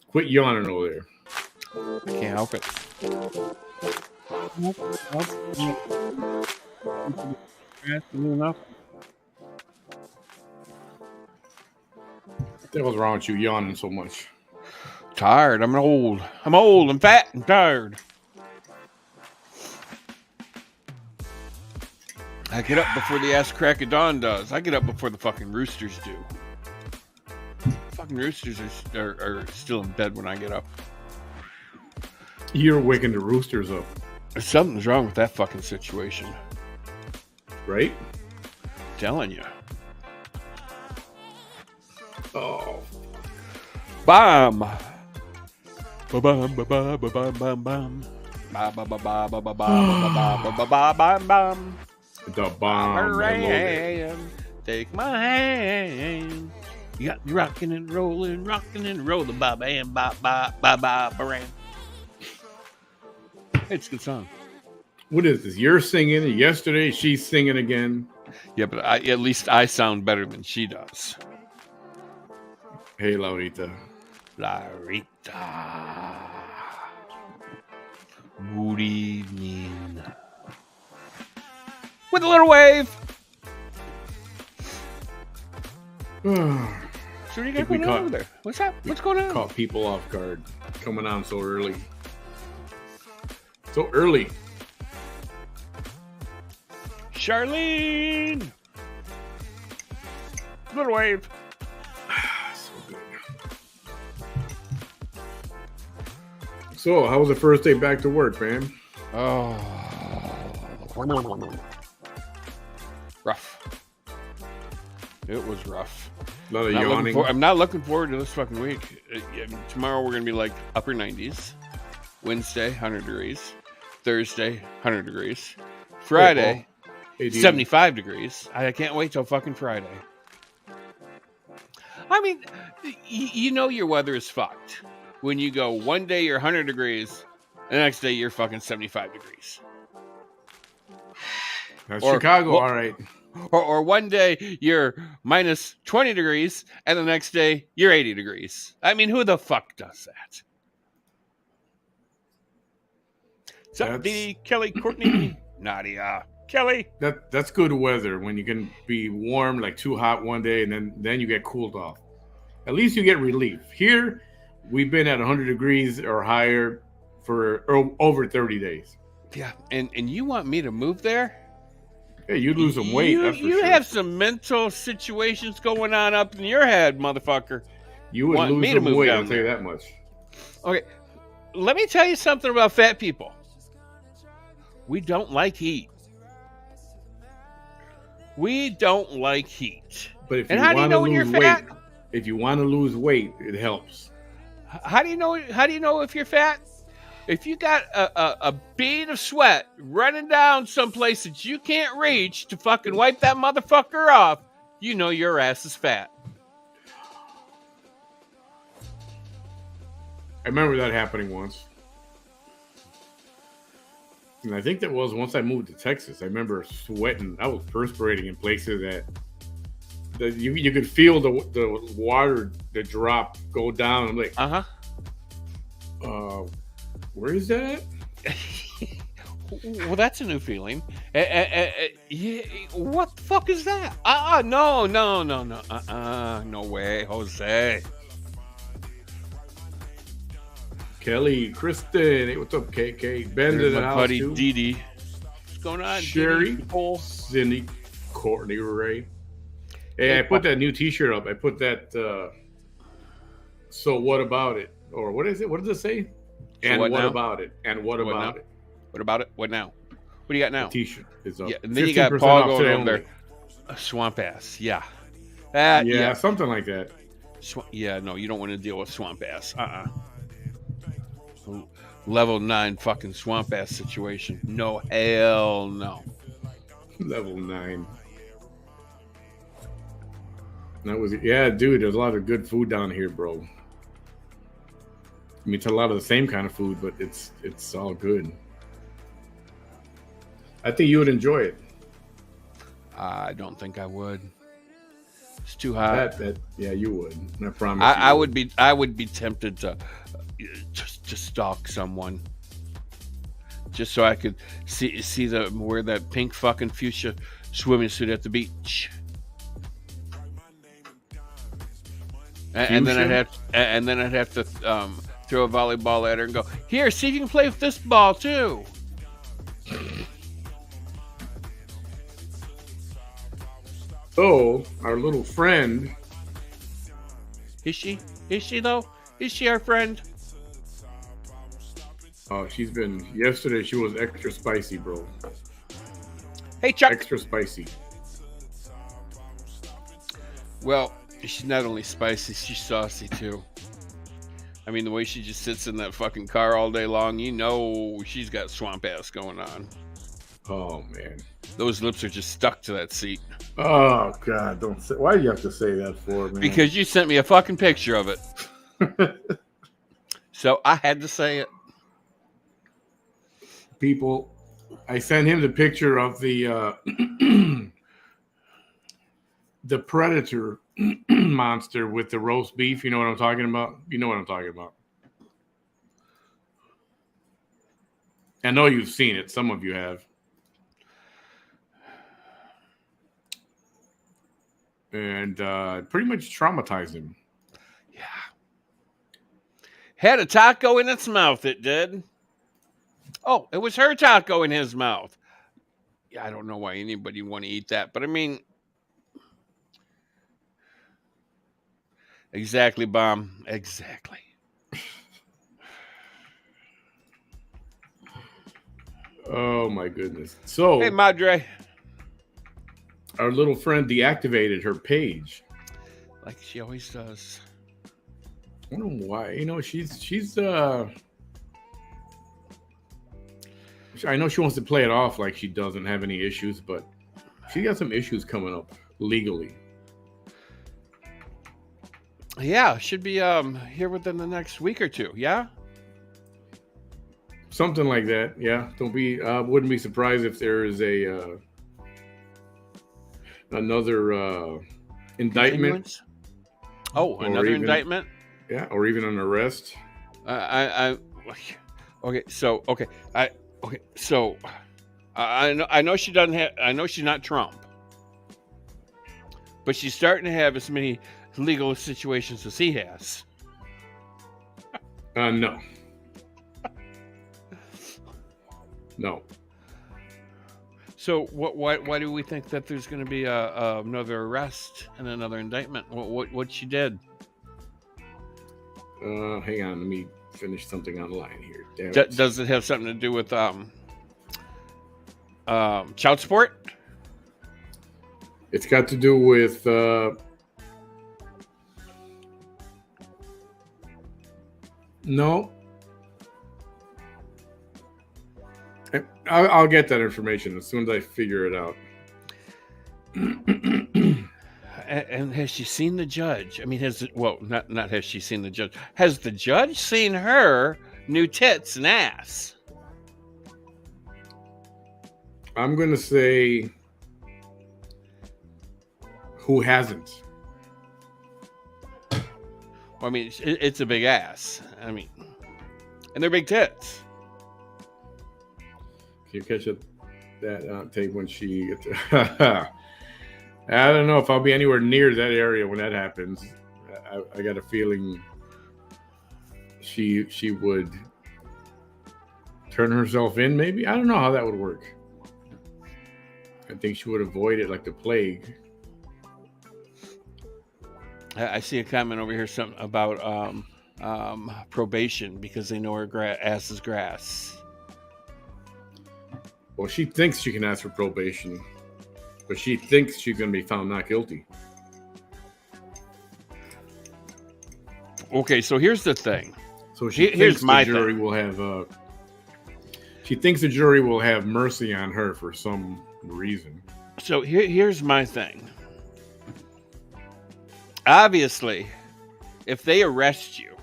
Quit yawning over there. I can't help it. What the hell's wrong with you yawning so much? Tired. I'm old. I'm fat and tired. I get up before the ass crack of dawn does. I get up before the fucking roosters do. Fucking roosters are still in bed when I get up. You're waking the roosters up. Something's wrong with that fucking situation. Right? I'm telling you. Oh. Bomb. Ba-bum, ba-ba, ba-bum, bum, bum. Ba-ba-ba-ba-ba-ba-ba-ba-ba-ba-bum. The bomb. Take my hand. You got me rocking and rolling the ba bam ba ba ba ba ba. It's a good song. What is this? You're singing. Yesterday, she's singing again. Yeah, but at least I sound better than she does. Hey, Laurita. Larita. Good evening. With a little wave. So what do you got going on over there? What's up? What's going on? Caught people off guard. Coming on so early. So early. Charlene. Little wave. So good. So, how was the first day back to work, man? Oh. Rough. It was rough. A lot of yawning. I'm not looking forward to this fucking week. Tomorrow we're going to be like upper 90s. Wednesday, 100 degrees. Thursday, 100 degrees. Friday, 75 degrees. I can't wait till fucking Friday. I mean, you know your weather is fucked. When you go one day you're 100 degrees, the next day you're fucking 75 degrees. That's Chicago, all right. Or one day you're minus 20 degrees, and the next day you're 80 degrees. I mean, who the fuck does that? Somebody, Kelly, Courtney, Nadia, Kelly. That's good weather when you can be warm, like too hot one day, and then you get cooled off. At least you get relief. Here, we've been at 100 degrees or higher for over 30 days. Yeah, and you want me to move there? Yeah, you lose some weight. You have some mental situations going on up in your head, motherfucker. You would lose some weight, I'll tell you that much. Okay, let me tell you something about fat people. We don't like heat. We don't like heat. But if you want to lose weight, if you want to lose weight, it helps. How do you know? How do you know if you're fat? If you got a bead of sweat running down someplace that you can't reach to fucking wipe that motherfucker off, you know your ass is fat. I remember that happening once. And I think that was once I moved to Texas. I remember sweating. I was perspirating in places that you could feel the water, the drop go down. I'm like, where is that? Well, that's a new feeling. What the fuck is that? No. No way, Jose. Kelly, Kristen, hey, what's up, KK? Ben to the house, buddy too. Dee. What's going on, Sherry, Dee? Cindy, Courtney, Ray. Hey, I put that new T-shirt up. I put that. So what about it? Or what is it? What does it say? And what about it? And what about it? What about it? What now? What do you got now? The T-shirt is up. Yeah, and then you got Paul going over there. Swamp ass. Yeah. Yeah, something like that. No, you don't want to deal with swamp ass. Level 9 fucking swamp ass situation. No, hell no. Level 9. That was dude. There's a lot of good food down here, bro. I mean, it's a lot of the same kind of food, but it's all good. I think you would enjoy it. I don't think I would. It's too hot. Yeah, you would. I promise. I would be tempted to just stalk someone, just so I could see wear that pink fucking fuchsia swimming suit at the beach. And then I'd have to throw a volleyball at her and go, here, see if you can play with this ball too. So our little friend, is she though? Is she our friend? Oh, yesterday she was extra spicy, bro. Hey, Chuck. Extra spicy. Well, she's not only spicy, she's saucy too. I mean, the way she just sits in that fucking car all day long, you know she's got swamp ass going on. Oh, man. Those lips are just stuck to that seat. Oh, God, don't say... Why do you have to say that for, man? Because you sent me a fucking picture of it. So I had to say it. People, I sent him the picture of the the Predator monster with the roast beef. You know what I'm talking about? You know what I'm talking about. I know you've seen it. Some of you have. And pretty much traumatized him. Yeah. Had a taco in its mouth, it did. Oh, it was her taco in his mouth. Yeah, I don't know why anybody would want to eat that, but I mean... Exactly, Bomb. Exactly. Oh, my goodness. So... Hey, Madre. Our little friend deactivated her page. Like she always does. I don't know why. You know, she's I know she wants to play it off like she doesn't have any issues, but she got some issues coming up legally. Yeah, should be here within the next week or two. Yeah, something like that. Yeah, wouldn't be surprised if there is a another indictment. Oh, another indictment. Yeah, or even an arrest. Okay, so I know she doesn't have. I know she's not Trump, but she's starting to have as many legal situations as he has. No. So why do we think that there's going to be another arrest and another indictment? What she did? Hang on, let me finish something online here. Does it have something to do with child support? It's got to do with no. I'll get that information as soon as I figure it out. And has she seen the judge? I mean, not has she seen the judge? Has the judge seen her new tits and ass? I'm gonna say, who hasn't? Well, I mean, it's a big ass. I mean, and they're big tits. Can you catch that tape when she gets? I don't know if I'll be anywhere near that area when that happens. I got a feeling she would turn herself in. Maybe I don't know how that would work. I think she would avoid it like the plague. I see a comment over here, something about probation because they know her ass is grass. Well, she thinks she can ask for probation, but she thinks she's going to be found not guilty. Okay, so here's the thing. So she thinks the jury will have. She thinks the jury will have mercy on her for some reason. So here's my thing. Obviously, if they arrest you,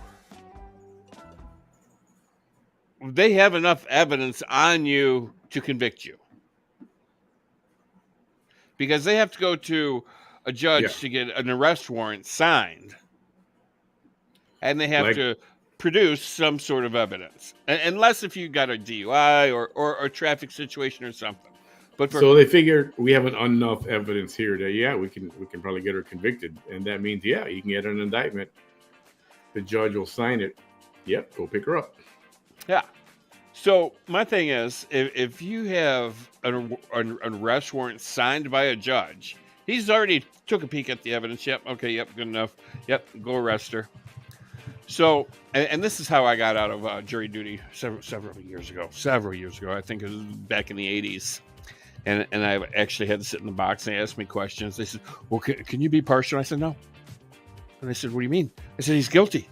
they have enough evidence on you to convict you. Because they have to go to a judge to get an arrest warrant signed, and they have to produce some sort of evidence, unless if you got a DUI or a traffic situation or something. But so they figured we have enough evidence here that we can probably get her convicted, and that means you can get an indictment. The judge will sign it. Yep, go pick her up. Yeah. So my thing is, if you have an arrest warrant signed by a judge, he's already took a peek at the evidence. Yep. Okay. Yep. Good enough. Yep. Go arrest her. So, and this is how I got out of jury duty several years ago. I think it was back in the 80s. And I actually had to sit in the box and they asked me questions. They said, well, can you be partial? I said, no. And they said, what do you mean? I said, he's guilty.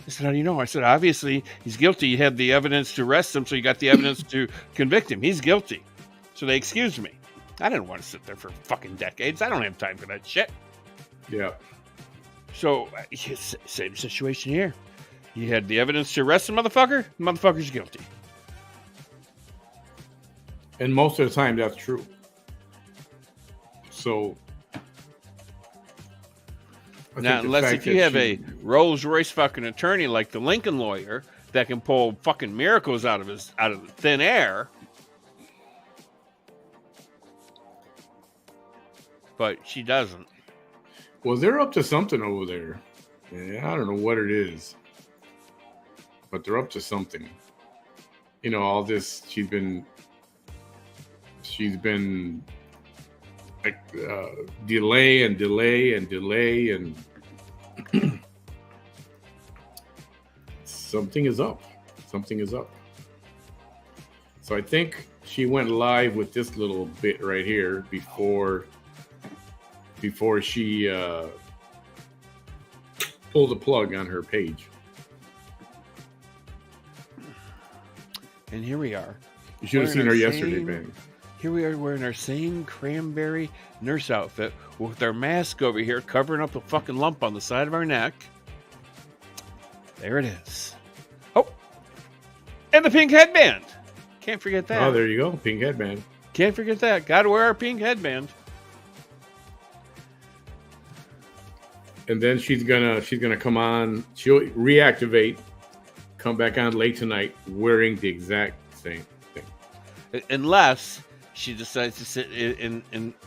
I said, how do you know? I said, obviously, he's guilty. You had the evidence to arrest him, so you got the evidence to convict him. He's guilty. So they excused me. I didn't want to sit there for fucking decades. I don't have time for that shit. Yeah. So, same situation here. You had the evidence to arrest the motherfucker. The motherfucker's guilty. And most of the time, that's true. So... Now, unless if you have a Rolls Royce fucking attorney like the Lincoln lawyer that can pull fucking miracles out of the thin air, but she doesn't. Well, they're up to something over there. Yeah, I don't know what it is, but they're up to something. You know, all this she's been like delay and something is up. So I think she went live with this little bit right here before she pulled the plug on her page. And here we are. You should have seen her yesterday, man. Here we are wearing our same cranberry nurse outfit with our mask over here covering up a fucking lump on the side of our neck. There it is. Oh, and the pink headband. Can't forget that. Oh, there you go. Pink headband. Can't forget that. Got to wear our pink headband. And then she's gonna come on. She'll reactivate, come back on late tonight wearing the exact same thing. Unless she decides to sit in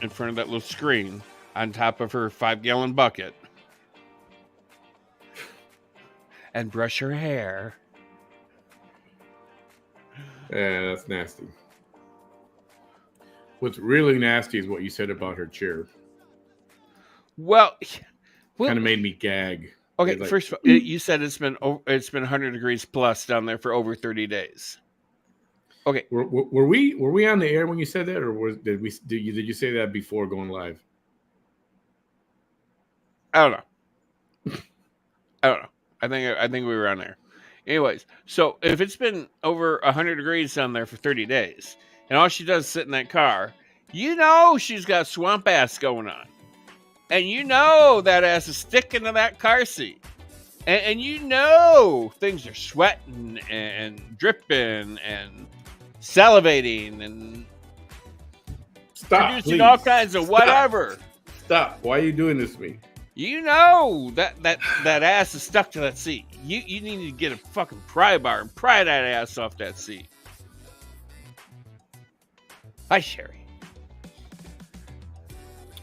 front of that little screen on top of her 5-gallon bucket and brush her hair. Yeah, that's nasty. What's really nasty is what you said about her chair. Well, kind of made me gag. Okay, like, first of all, you said it's been 100 degrees plus down there for over 30 days. Okay, were we on the air when you said that, or did you say that before going live? I don't know. I think we were on there. Anyways, so if it's been over 100 degrees down there for 30 days, and all she does is sit in that car, you know she's got swamp ass going on, and you know that ass is sticking to that car seat, and you know things are sweating and dripping and salivating and producing all kinds of whatever. Stop! Why are you doing this to me? You know that ass is stuck to that seat. You need to get a fucking pry bar and pry that ass off that seat. Hi, Sherry.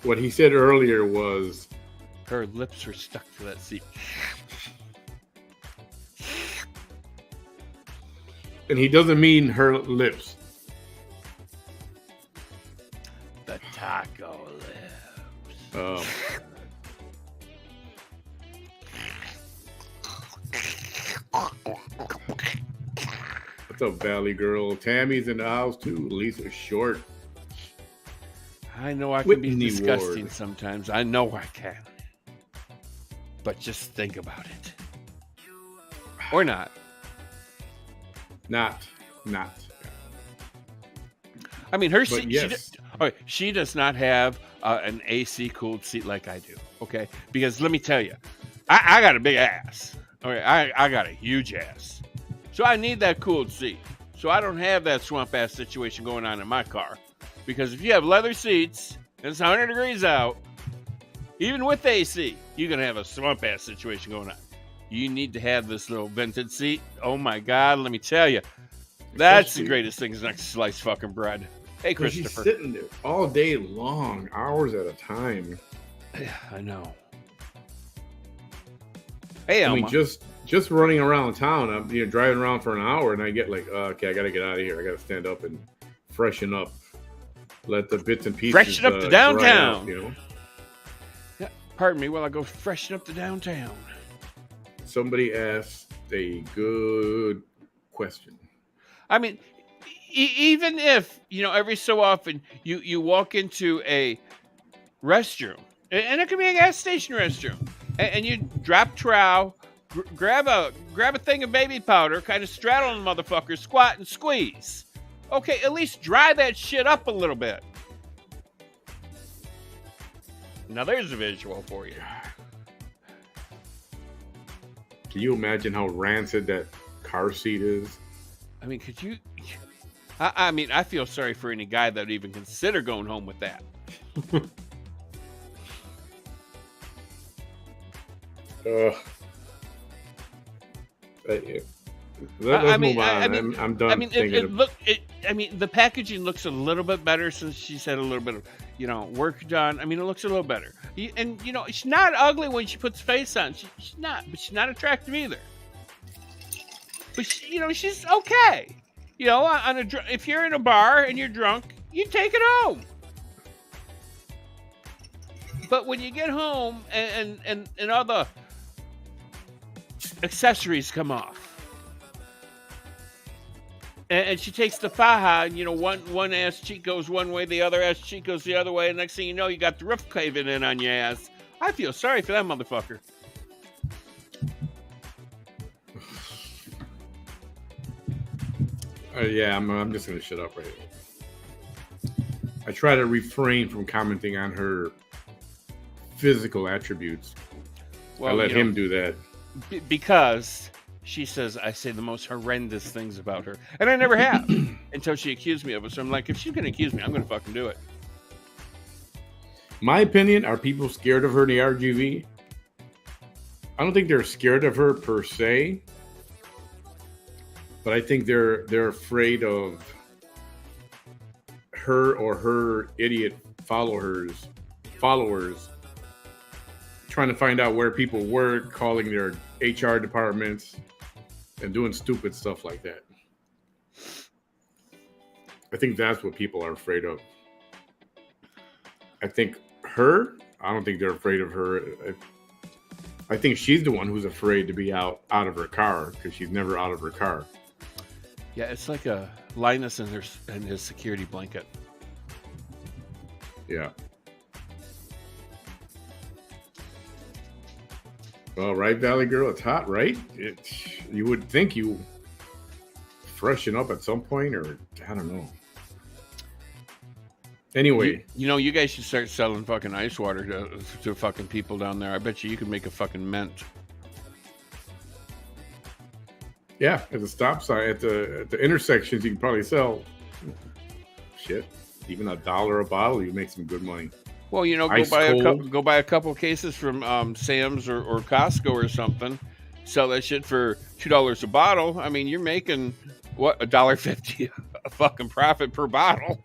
What he said earlier was her lips are stuck to that seat. And he doesn't mean her lips. The taco lips. Oh. What's up, Valley Girl? Tammy's in the house too. Lisa's short. I know I can be disgusting sometimes. I know I can. But just think about it. Or not. Not. I mean, her seat. Yes. She does not have an AC cooled seat like I do. Okay, because let me tell you, I got a big ass. Okay, I got a huge ass, so I need that cooled seat. So I don't have that swamp ass situation going on in my car. Because if you have leather seats and it's 100 degrees out, Even with AC, you're going to have a swamp ass situation going on. You need to have this little vented seat. Oh my God, let me tell you. That's the greatest thing next to sliced fucking bread. Hey, Christopher. She's sitting there all day long, hours at a time. Yeah, I know. Hey, Elma. I mean, just running around town, I'm driving around for an hour, and I get like, okay, I got to get out of here. I got to stand up and freshen up. Let the bits and pieces freshen up the downtown. Out, you know. Yeah, pardon me while I go freshen up the downtown. Somebody asked a good question. I mean, even if, every so often you walk into a restroom, and it can be a gas station restroom, and you drop trow, grab a thing of baby powder, kind of straddle the motherfucker, squat and squeeze. Okay, at least dry that shit up a little bit. Now there's a visual for you. Can you imagine how rancid that car seat is? I mean, could you... I mean, I feel sorry for any guy that would even consider going home with that. Let's move on. I'm done. I mean, the packaging looks a little bit better since she's had a little bit of, work done. I mean, it looks a little better. And, she's not ugly when she puts face on. She's not, but she's not attractive either. But, she's okay. If you're in a bar and you're drunk, you take it home. But when you get home and all the accessories come off, and she takes the faja, and one ass cheek goes one way, the other ass cheek goes the other way, and next thing you know, you got the roof caving in on your ass. I feel sorry for that motherfucker. Yeah, I'm just gonna shut up right here. I try to refrain from commenting on her physical attributes. Well, I let him do that. Because she says I say the most horrendous things about her. And I never have until she accused me of it. So I'm like, if she's going to accuse me, I'm going to fucking do it. My opinion, are people scared of her in the RGV? I don't think they're scared of her per se. But I think they're afraid of her or her idiot followers trying to find out where people work, calling their HR departments, and doing stupid stuff like that. I think that's what people are afraid of. I think I don't think they're afraid of her. I think she's the one who's afraid to be out of her car because she's never out of her car. Yeah, it's like a Linus in his security blanket. Yeah. Well, right, Valley Girl, it's hot, right? You would think you freshen up at some point, or I don't know. Anyway, you guys should start selling fucking ice water to fucking people down there. I bet you could make a fucking mint. Yeah, at the stop sign, at the intersections, you can probably sell shit. Even $1 a bottle, you make some good money. Well, go buy a couple cases from Sam's or Costco or something. Sell that shit for $2 a bottle. I mean, you're making what, $1.50 a fucking profit per bottle.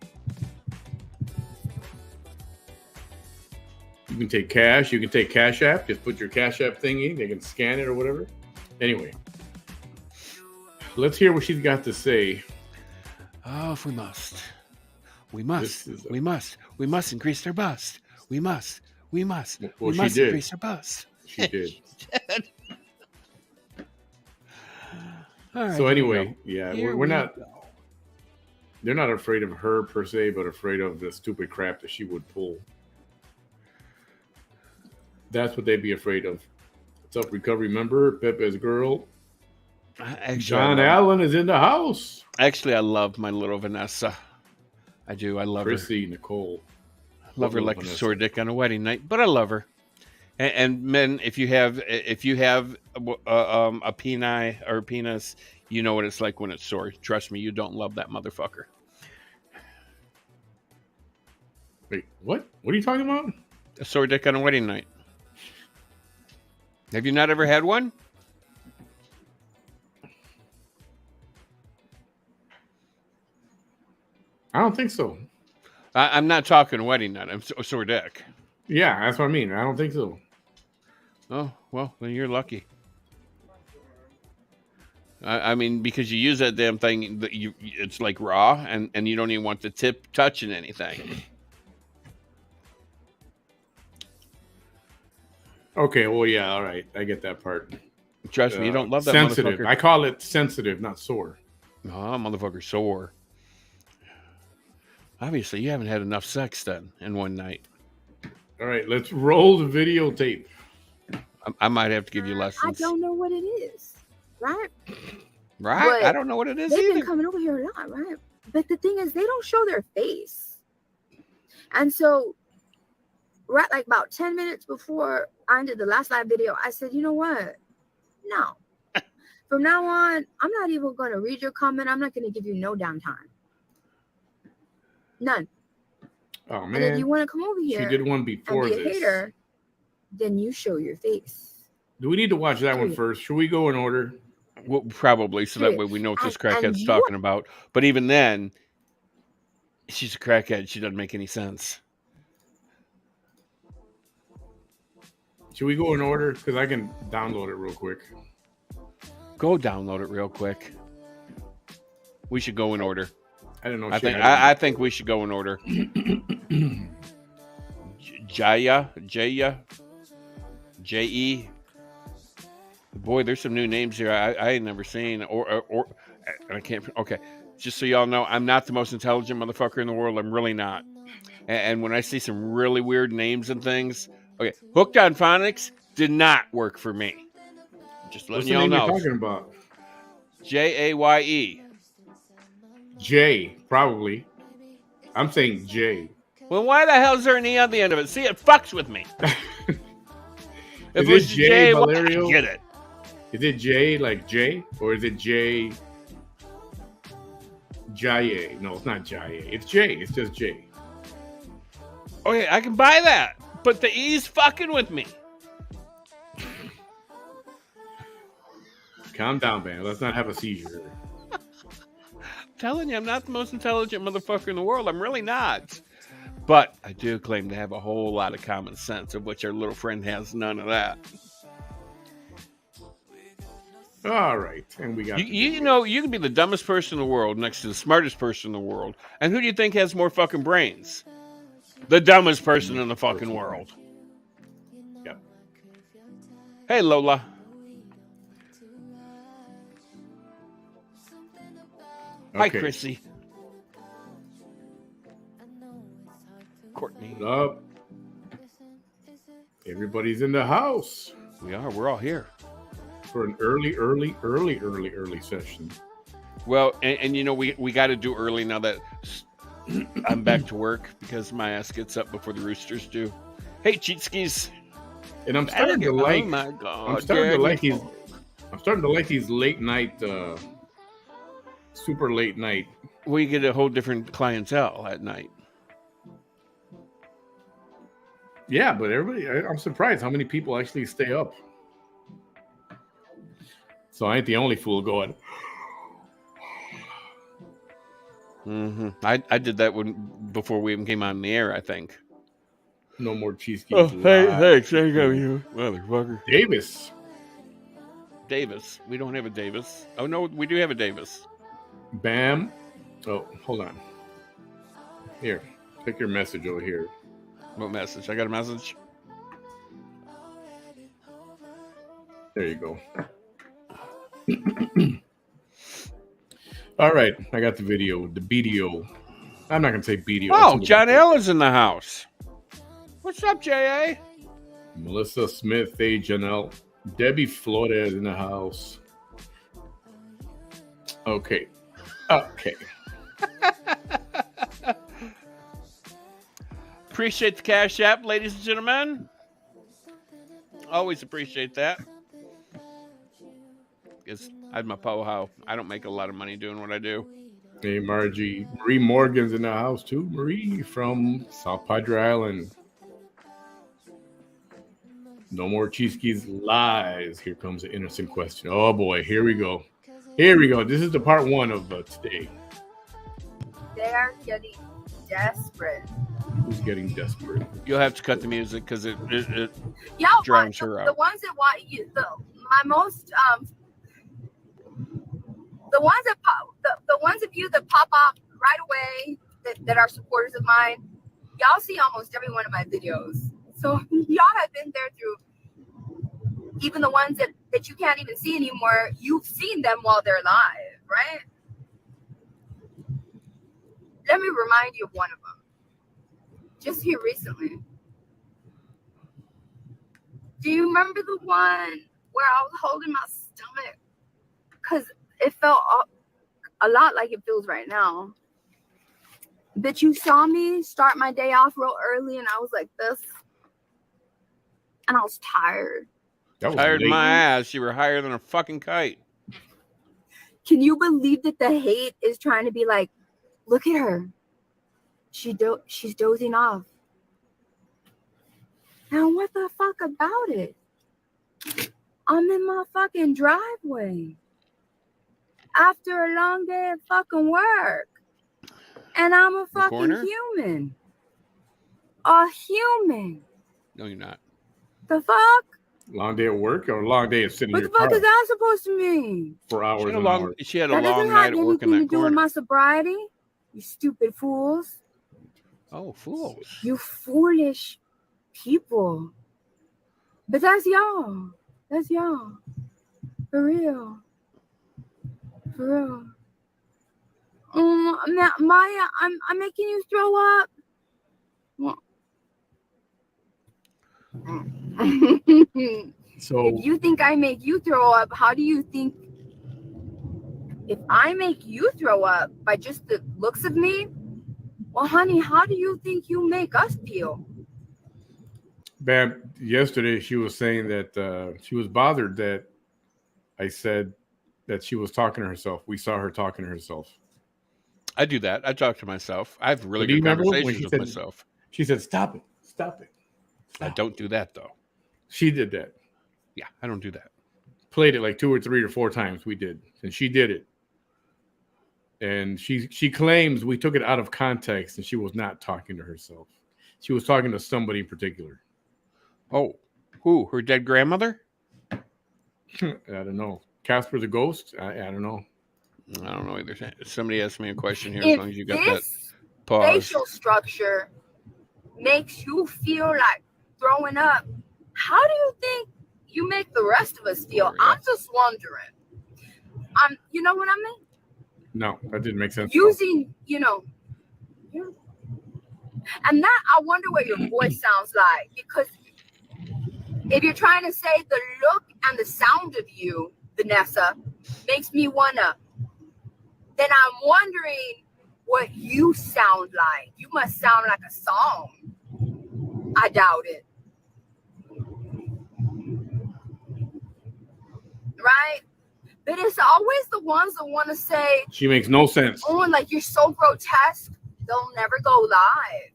You can take cash. You can take Cash App. Just put your Cash App thingy. They can scan it or whatever. Anyway, let's hear what she's got to say. Oh, if we must. We must increase their bust. We must increase their bust. She did. All right, so anyway, we're not. They're not afraid of her per se, but afraid of the stupid crap that she would pull. That's what they'd be afraid of. What's up, recovery member? Pepe's girl. John Allen is in the house. Actually, I love my little Vanessa. I do. I love Chrissy, her. Nicole. Love her like Vanessa. A sore dick on a wedding night, but I love her. And men, if you have a peni or a penis, you know what it's like when it's sore. Trust me, you don't love that motherfucker. Wait, what? What are you talking about? A sore dick on a wedding night. Have you not ever had one? I don't think so. I'm not talking wedding night. I'm sore dick. Yeah, that's what I mean. I don't think so. Oh, well, then you're lucky. I mean, because you use that damn thing, it's like raw, and you don't even want the tip touching anything. Okay, well, yeah, all right. I get that part. Trust me, you don't love that sensitive. motherfucker. I call it sensitive, not sore. Oh, motherfucker sore. Obviously, you haven't had enough sex then in one night. All right, let's roll the videotape. I might have to give you lessons. I don't know what it is, right? Right? But I don't know what it is they've either. Been coming over here a lot, right? But the thing is, they don't show their face. And so, right, like about 10 minutes before I ended the last live video, I said, you know what? No. From now on, I'm not even going to read your comment. I'm not going to give you no downtime. None. Oh, man. And if you want to come over here she did one before and be this. A hater, then you show your face. Do we need to watch that one first? Should we go in order? Well, probably, so that way we know what this crackhead's talking about. But even then, she's a crackhead. She doesn't make any sense. Should we go in order? Because I can download it real quick. Go download it real quick. We should go in order. I don't know. I think we should go in order. Jaya, J-E. Boy, there's some new names here I ain't never seen. Or I can't. Okay, just so y'all know, I'm not the most intelligent motherfucker in the world. I'm really not. And when I see some really weird names and things, okay, Hooked on Phonics did not work for me. Just letting y'all know. What's the name you're talking about? Jaye. J, probably. I'm saying J. Well, why the hell is there an E on the end of it? See, it fucks with me. Is it J, Valerio? I get it. Is it J like J? Or is it J? Jaye? No, it's not Jaye. It's J. It's just J. Okay, I can buy that. But the E's fucking with me. Calm down, man. Let's not have a seizure. I'm telling you, I'm not the most intelligent motherfucker in the world. I'm really not. But I do claim to have a whole lot of common sense, of which our little friend has none of that. All right. And we got... You know, you can be the dumbest person in the world next to the smartest person in the world. And who do you think has more fucking brains? The dumbest person in the fucking world. Yep. Hey, Lola. Hi, Chrissy. Courtney. What up? Everybody's in the house. We are. We're all here. For an early session. Well, and you know, we got to do early now that I'm back to work because my ass gets up before the roosters do. Hey, cheat skis. And I'm starting to like... Oh, my God. I'm starting to like these late night... super late night. Well, you get a whole different clientele at night. Yeah, but I'm surprised how many people actually stay up. So I ain't the only fool going. Mm-hmm. I did that before we even came on the air, I think. No more cheesecake. Oh, thanks. I got you, motherfucker. Davis. We don't have a Davis. Oh, no, we do have a Davis. Bam. Oh, hold on. Here, take your message over here. What message? I got a message. There you go. All right, I got the video. The BDO. I'm not gonna say BDO. Oh, John Allen's in the house. What's up, J.A.? Melissa Smith, hey Janelle. Debbie Flores in the house. Okay. Appreciate the Cash App, ladies and gentlemen. Always appreciate that. Because I'm a po-ho. I don't make a lot of money doing what I do. Hey, Margie. Marie Morgan's in the house, too. Marie from South Padre Island. No more Cheeseke's lies. Here comes an innocent question. Oh boy, here we go. Here we go. This is the part one of today. They are getting desperate. Who's getting desperate? You'll have to cut the music because it Yeah, drowns her the out. ones that want you, my most the ones that pop, the ones of you that pop up right away that are supporters of mine, y'all see almost every one of my videos. So y'all have been there through. Even the ones that you can't even see anymore, you've seen them while they're live, right? Let me remind you of one of them. Just here recently. Do you remember the one where I was holding my stomach? Because it felt a lot like it feels right now. But you saw me start my day off real early and I was like this. And I was tired. Tired my ass. You were higher than a fucking kite. Can you believe that the hate is trying to be like, look at her. She's dozing off. Now what the fuck about it? I'm in my fucking driveway after a long day of fucking work. And I'm a fucking human. A human. No, you're not. The fuck? Long day at work or a long day of sitting in your car? What the fuck is that supposed to mean? For hours she had a that long night at work in that corner. That doesn't have anything to do with my sobriety, you stupid fools. Oh, fools. You foolish people. But that's y'all. That's y'all. For real. For real. Maya, I'm making you throw up. Well. So if you think I make you throw up, how do you think if I make you throw up by just the looks of me? Well, honey, how do you think you make us feel? Bam, yesterday she was saying that she was bothered that I said that she was talking to herself. We saw her talking to herself. I do that. I talk to myself. I have really good conversations with myself. She said, stop it. Stop it. I don't do that, though. She did that. Yeah, I don't do that. Played it like 2 or 3 or 4 times. We did. And she did it. And she claims we took it out of context and she was not talking to herself. She was talking to somebody in particular. Oh, who? Her dead grandmother? I don't know. Casper the Ghost? I don't know. I don't know either. Somebody asked me a question here. If as long as you got that pause. Facial structure makes you feel like throwing up. How do you think you make the rest of us feel? I'm just wondering. You know what I mean? No, that didn't make sense. Using, and that I wonder what your voice sounds like, because if you're trying to say the look and the sound of you, Vanessa, makes me wanna, then I'm wondering what you sound like. You must sound like a song. I doubt it. Right? But it's always the ones that want to say she makes no sense. Oh, like you're so grotesque. They'll never go live.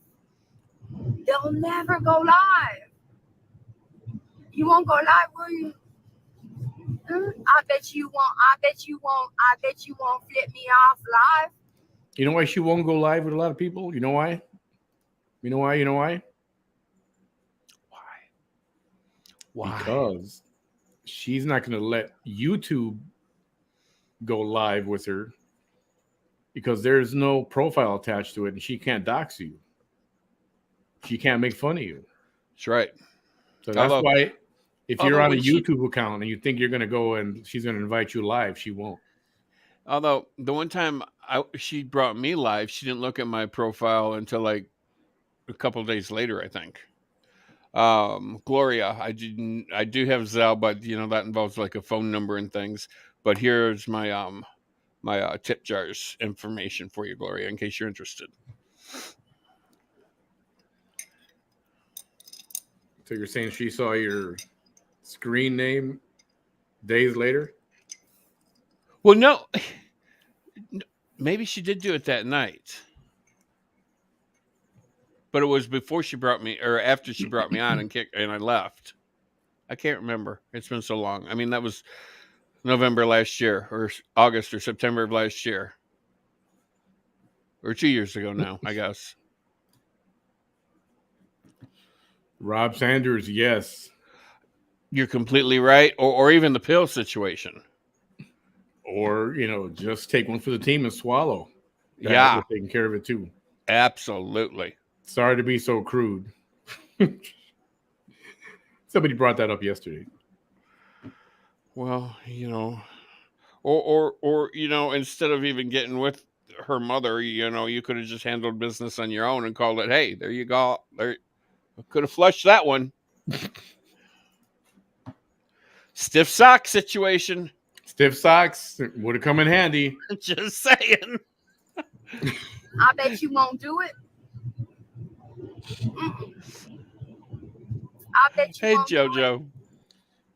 They'll never go live. You won't go live, will you? I bet you won't. I bet you won't. I bet you won't flip me off live. You know why she won't go live with a lot of people? You know why? You know why? You know why? Why? Because she's not going to let YouTube go live with her because there's no profile attached to it and she can't dox you. She can't make fun of you. That's right. So that's why if you're on a YouTube account and you think you're going to go and she's going to invite you live, she won't. Although the one time she brought me live, she didn't look at my profile until like a couple of days later, I think. Gloria, I do have Zelle, but that involves like a phone number and things. But here's my my tip jars information for you, Gloria, in case you're interested. So you're saying she saw your screen name days later? Well, no. Maybe she did do it that night. But it was before she brought me, or after she brought me on and I left. I can't remember. It's been so long. I mean, that was November last year, or August or September of last year, or 2 years ago now, I guess. Rob Sanders, yes. You're completely right. Or even the pill situation. Or, just take one for the team and swallow. That Yeah, was taking care of it too. absolutely. Sorry to be so crude. Somebody brought that up yesterday. Well, or instead of even getting with her mother, you could have just handled business on your own and called it, hey, there you go. There, could have flushed that one. Stiff sock situation. Stiff socks would have come in handy. Just saying. I bet you won't do it. I bet you Hey, won't JoJo.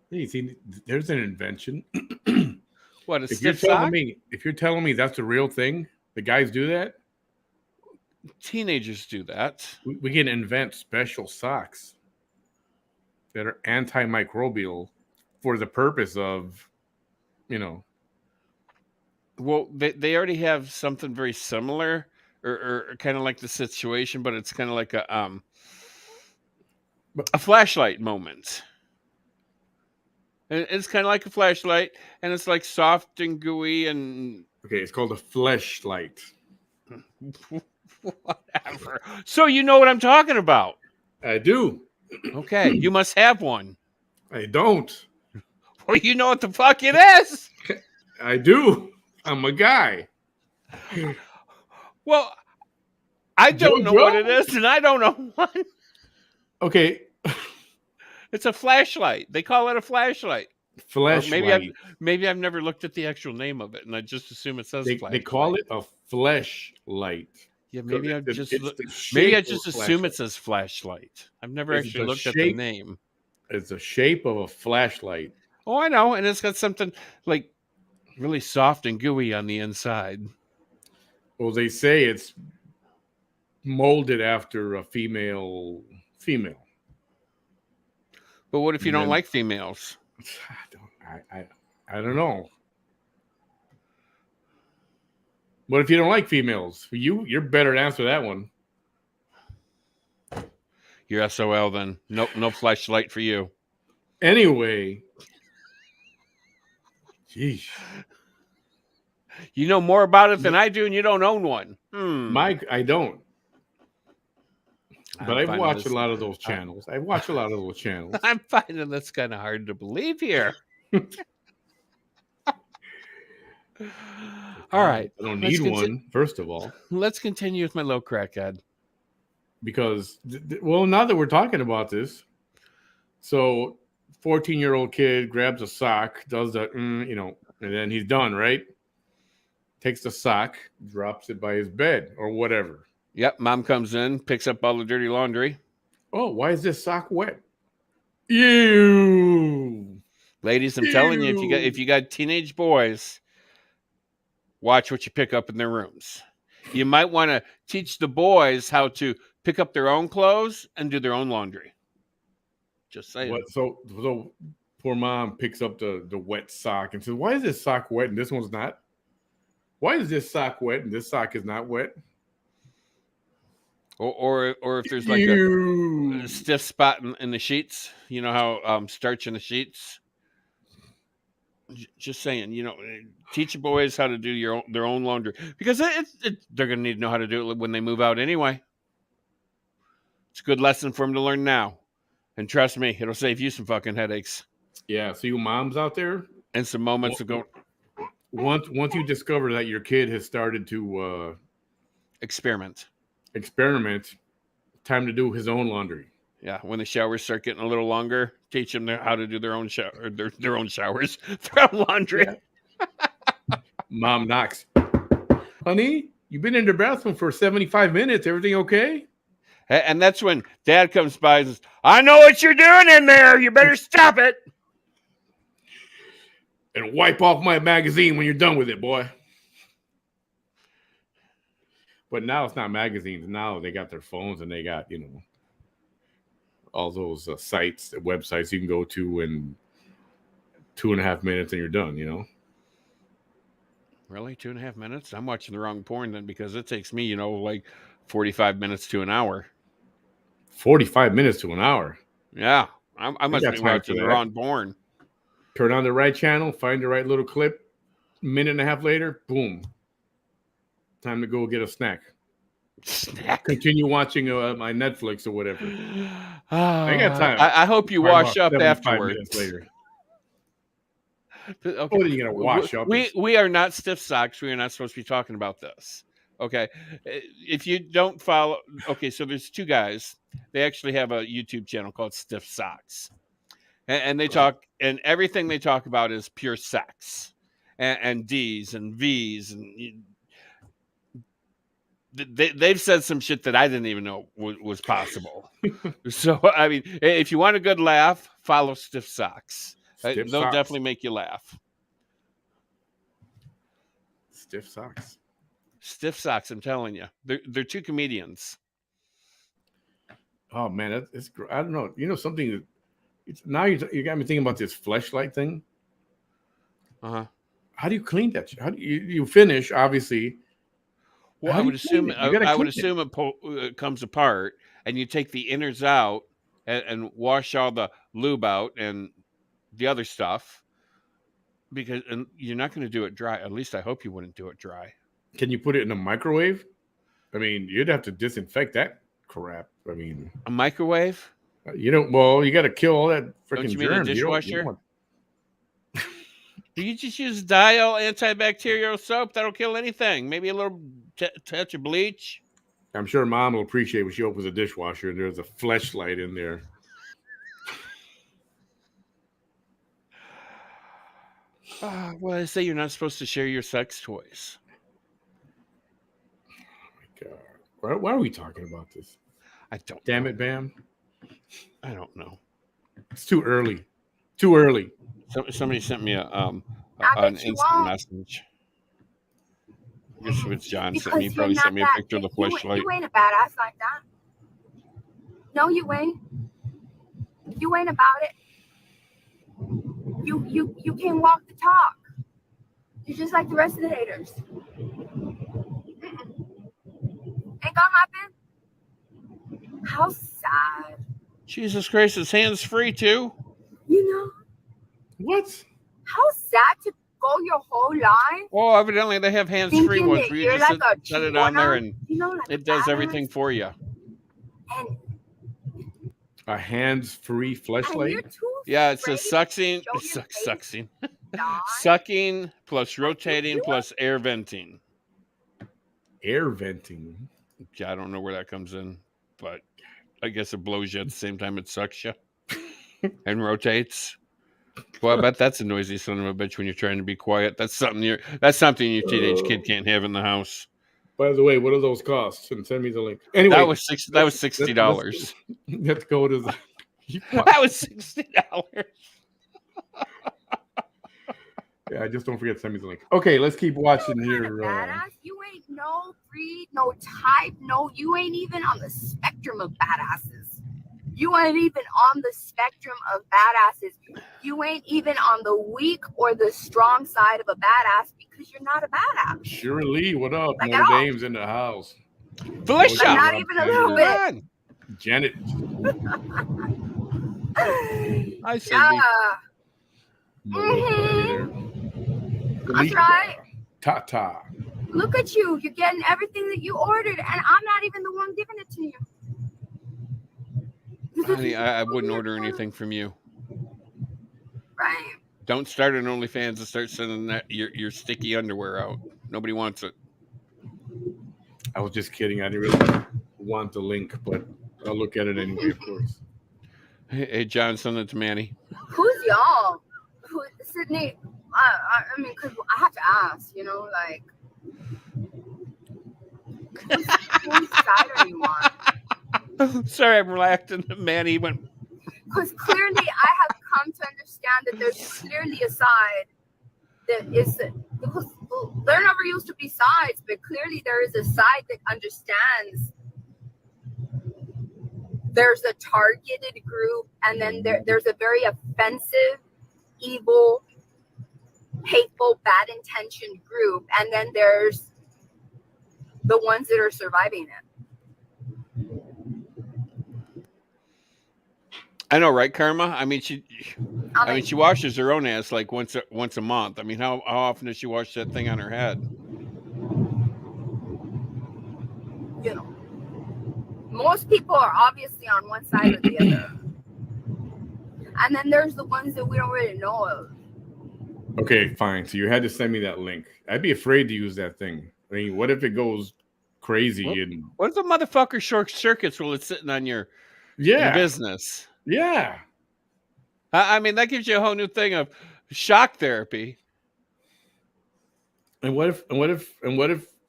Hey, see, there's an invention. What, a if you're stiff sock? telling me that's the real thing, the guys do that. Teenagers do that. We can invent special socks that are antimicrobial for the purpose of, Well, they already have something very similar, or kind of like the situation, but it's kind of like a flashlight moment. And it's kind of like a flashlight, and it's like soft and gooey and okay, it's called a fleshlight. whatever. So you know what I'm talking about. I do. Okay, you must have one. I don't. Well, you know what the fuck it is. I do. I'm a guy. Well, I don't know what it is, and I don't know what. Okay. It's a flashlight. They call it a flashlight. Fleshlight. Maybe I've never looked at the actual name of it, and I just assume it says flashlight. They call it a fleshlight. Yeah, maybe I just assume flashlight. it says flashlight. I've never actually looked at the name. It's the shape of a flashlight. Oh, I know, and it's got something like really soft and gooey on the inside. Well, they say it's molded after a female. But what if you don't like females? I don't know. What if you don't like females? You're better to answer that one. You're SOL then. No flashlight for you. Anyway. Jeez. You know more about it than I do, and you don't own one. Mike, I don't. But I've watched a lot of those channels. I'm finding this kind of hard to believe here. All right. I don't need one, first of all. Let's continue with my low crackhead. Because, now that we're talking about this, so 14-year-old kid grabs a sock, does that, and then he's done, right? Takes the sock, drops it by his bed or whatever. Yep, mom comes in, picks up all the dirty laundry. Oh, why is this sock wet? Ew. Ladies, I'm telling you, if you got teenage boys, watch what you pick up in their rooms. You might want to teach the boys how to pick up their own clothes and do their own laundry. Just saying. What, so poor mom picks up the wet sock and says, why is this sock wet and this one's not? Why is this sock wet and this sock is not wet? Or if there's like a stiff spot in the sheets, you know how starch in the sheets. Just saying, teach your boys how to do their own laundry, because they're going to need to know how to do it when they move out anyway. It's a good lesson for them to learn now, and trust me, it'll save you some fucking headaches. Yeah, so you moms out there, and some moments ago. Once you discover that your kid has started to experiment, time to do his own laundry. Yeah, when the showers start getting a little longer, teach them how to do their own shower, their own showers, their own laundry. Yeah. Mom knocks. Honey, you've been in the bathroom for 75 minutes. Everything okay? And that's when Dad comes by and says, I know what you're doing in there. You better stop it. And wipe off my magazine when you're done with it, boy. But now it's not magazines. Now they got their phones and they got, all those sites, websites you can go to in 2.5 minutes and you're done. Really, 2.5 minutes? I'm watching the wrong porn then, because it takes me, like 45 minutes to an hour. 45 minutes to an hour. Yeah, I must be watching the wrong porn. Turn on the right channel, find the right little clip. Minute and a half later, boom. Time to go get a snack. Continue watching my Netflix or whatever. I got time. I hope you wash up afterwards. Minutes later. Okay. Oh, you're gonna wash up. We are not stiff socks. We are not supposed to be talking about this. Okay. If you don't follow, okay, so there's two guys. They actually have a YouTube channel called Stiff Socks, and they talk, and everything they talk about is pure sex, and D's and V's, and they've said some shit that I didn't even know was possible. So I mean, if you want a good laugh, follow Stiff Socks. They'll definitely make you laugh. Stiff Socks. Stiff Socks, I'm telling you. They're two comedians. Oh, man, it's I don't know. Something, now you got me thinking about this fleshlight thing. Uh-huh. How do you clean that? How do you finish, obviously? Well, I would assume it comes apart, and you take the innards out and wash all the lube out and the other stuff, because you're not going to do it dry. At least I hope you wouldn't do it dry. Can you put it in a microwave? I mean, you'd have to disinfect that crap. I mean, a microwave? Well, you got to kill all that freaking germs. You mean a dishwasher? You just use Dial antibacterial soap. That'll kill anything. Maybe a little touch of bleach. I'm sure Mom will appreciate when she opens a dishwasher and there's a fleshlight in there. Well, I say you're not supposed to share your sex toys. Oh, my God. Why are we talking about this? I don't Damn know. It, Bam. I don't know. It's too early. Too early. Somebody sent me an instant message. I guess what John sent me. He probably sent me a picture of the fleshlight. You ain't a badass like that. No, you ain't. You ain't about it. You can't walk the talk. You're just like the rest of the haters. Ain't gonna happen. How sad. Jesus Christ, his hands free too. What? How sad to go your whole life. Well, evidently they have hands free ones where you just set it on there and it does everything for you. And a hands-free fleshlight? Yeah, it says sucking plus rotating plus air venting. Air venting? Yeah, I don't know where that comes in, but I guess it blows you at the same time it sucks you and rotates. Well, I bet that's a noisy son of a bitch when you're trying to be quiet. That's something your teenage kid can't have in the house. By the way, what do those cost? And send me the link. Anyway, that was $60. Let's go to the. That was $60. Yeah, I just don't forget to send me the link. Okay, let's keep watching here. Badass. You ain't no breed, no type, no. You ain't even on the spectrum of badasses. You ain't even on the spectrum of badasses. You ain't even on the weak or the strong side of a badass because you're not a badass. Shirley Lee, what up? Like Notre Dame's in the house. Felicia! Not even a little bit. Janet. I said That's right. Ta-ta. Look at you. You're getting everything that you ordered, and I'm not even the one giving it to you. Honey, I wouldn't order anything from you. Right. Don't start an OnlyFans and start sending your sticky underwear out. Nobody wants it. I was just kidding. I didn't really want the link, but I'll look at it anyway, of course. Hey, John, send it to Manny. Who's y'all? Sydney? I mean, because I have to ask, like, whose side are you on? Sorry, I'm reacting. Manny went. Because clearly I have come to understand that there's clearly a side that is, because there never used to be sides, but clearly there is a side that understands there's a targeted group, and then there's a very offensive, evil, hateful, bad intentioned group, and then there's the ones that are surviving it. I know, right, Karma? I mean, she washes her own ass like once a month. I mean, how often does she wash that thing on her head? You know, most people are obviously on one side or the other, and then there's the ones that we don't really know of. Okay, fine. So you had to send me that link. I'd be afraid to use that thing. I mean, what if it goes crazy and what if the motherfucker short circuits while it's sitting on your business? Yeah. I mean, that gives you a whole new thing of shock therapy. And what if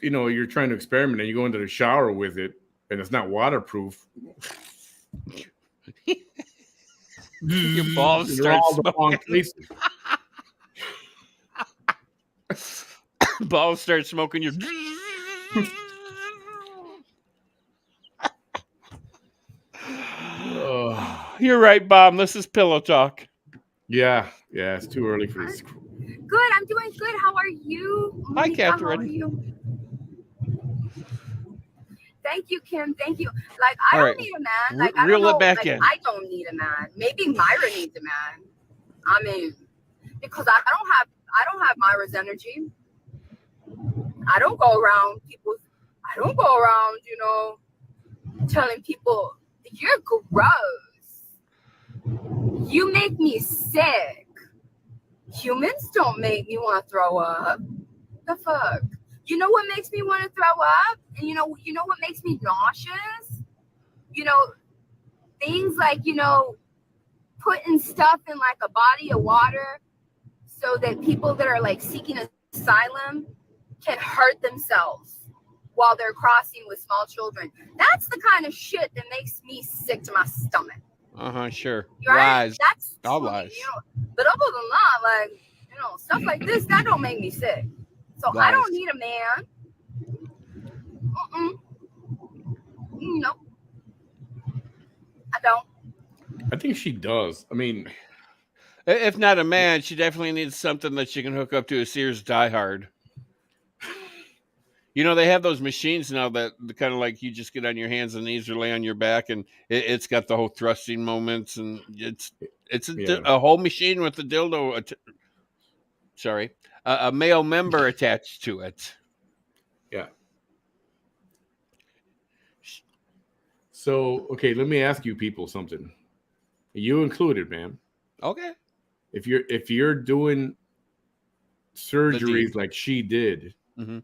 you're trying to experiment and you go into the shower with it and it's not waterproof? Your balls start smoking. Balls start smoking. You're right, Bob. This is pillow talk. Yeah, it's too early for this. Good, I'm doing good. How are you? Hi, Catherine. How are you? Thank you, Kim. Thank you. Like, I don't need a man. Like, I don't know. Like, I don't need a man. Maybe Myra needs a man. I mean, because I don't have Myra's energy. I don't go around telling people you're gross. You make me sick. Humans don't make me want to throw up. The fuck? You know what makes me want to throw up? And you know what makes me nauseous? Things like, putting stuff in like a body of water so that people that are like seeking asylum can hurt themselves while they're crossing with small children. That's the kind of shit that makes me sick to my stomach. Sure. Right? Lies. That's all lies. But other than that, like, stuff like this, that don't make me sick. So lies. I don't need a man. Nope. I don't. I think she does. I mean, if not a man, she definitely needs something that she can hook up to a Sears Die Hard. They have those machines now that kind of like you just get on your hands and knees or lay on your back, and it's got the whole thrusting moments, and it's a whole machine with a dildo. A male member attached to it. Yeah. So, okay, let me ask you people something. You included, man. Okay. If you're doing surgeries like she did, mm-hmm.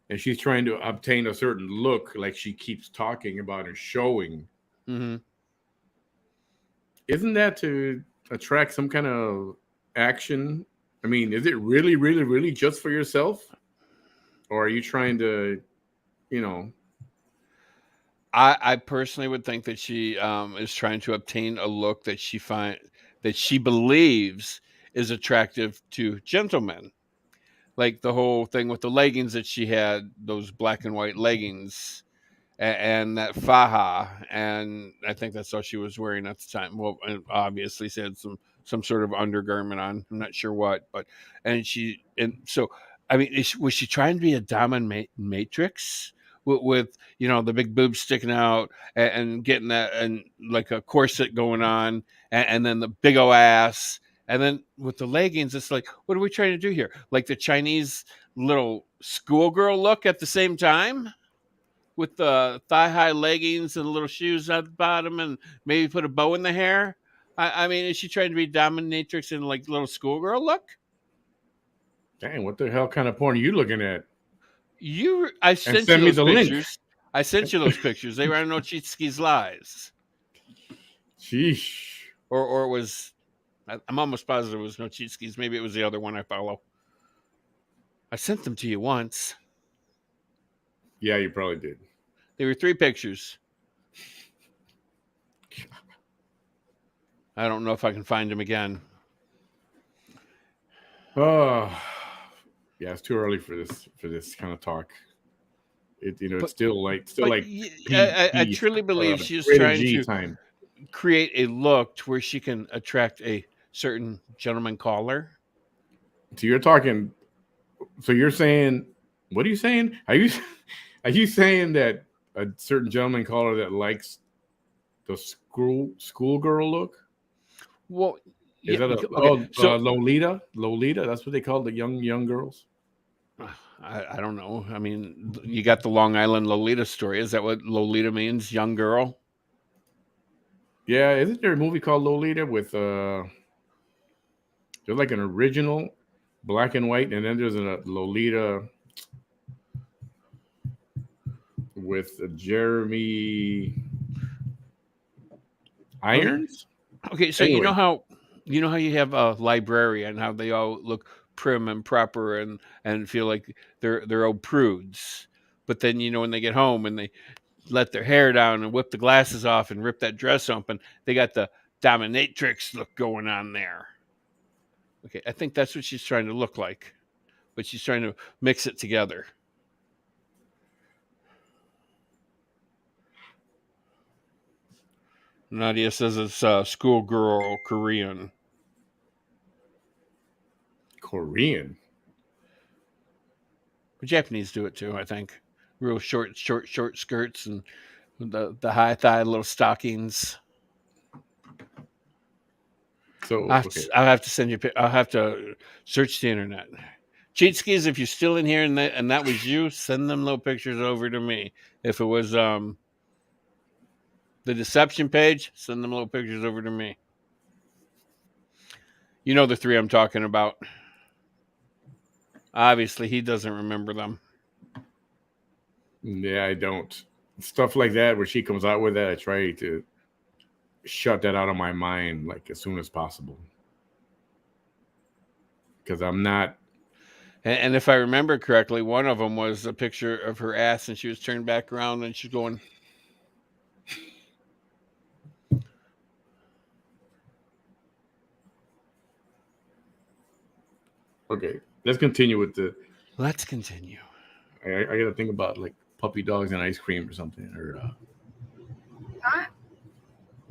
and she's trying to obtain a certain look, like she keeps talking about and showing, mm-hmm. isn't that to attract some kind of action? I mean, is it really, really, really just for yourself? Or are you trying to, I personally would think that she is trying to obtain a look that she believes is attractive to gentlemen. Like the whole thing with the leggings that she had, those black and white leggings, and that faja, and I think that's all she was wearing at the time. Well, obviously she had some sort of undergarment on. I'm not sure what, but so I mean, was she trying to be a dominatrix with the big boobs sticking out and getting that and like a corset going on, and then the big ol' ass. And then with the leggings, it's like, what are we trying to do here? Like the Chinese little schoolgirl look at the same time? With the thigh-high leggings and little shoes at the bottom and maybe put a bow in the hair? I mean, is she trying to be dominatrix in like little schoolgirl look? Dang, what the hell kind of porn are you looking at? I sent you those pictures. I sent you those pictures. They were on Nochitsky's Lies. Sheesh. Or it was... I'm almost positive it was Nochitsky's. Maybe it was the other one I follow. I sent them to you once. Yeah, you probably did. There were 3 pictures. I don't know if I can find them again. Oh, yeah, it's too early for this kind of talk. It's But still like I P truly believe she was rated trying G to time. create a look to where she can attract a certain gentleman caller. So you're talking. So you're saying, what are you saying? Are you saying that a certain gentleman caller that likes the schoolgirl look? Well, Is yeah. that a Okay, so Lolita? Lolita? That's what they call the young girls. I don't know. I mean, you got the Long Island Lolita story. Is that what Lolita means? Young girl? Yeah, isn't there a movie called Lolita with there's like an original black and white, and then there's a Lolita with Jeremy Okay, Irons. okay. So Anyway, you know how you have a librarian, how they all look prim and proper and feel like they're old prudes. But then when they get home and they let their hair down and whip the glasses off and rip that dress open, they got the dominatrix look going on there. Okay, I think that's what she's trying to look like, but she's trying to mix it together. Nadia says it's schoolgirl Korean. Korean. But Japanese do it too, I think. Real short skirts and the high thigh little stockings. So okay, I'll have to send you. I'll have to search the internet. Cheat skis, if you're still in here and that was you, send them little pictures over to me. If it was the deception page, send them little pictures over to me. You know the three I'm talking about. Obviously, he doesn't remember them. yeah, I don't stuff like that where she comes out with that. I try to shut that out of my mind like as soon as possible because I'm not. And if I remember correctly, one of them was a picture of her ass, and she was turned back around, and she's going. Okay, let's continue with the. Let's continue. I got to think about like puppy dogs and ice cream or something. Or Huh?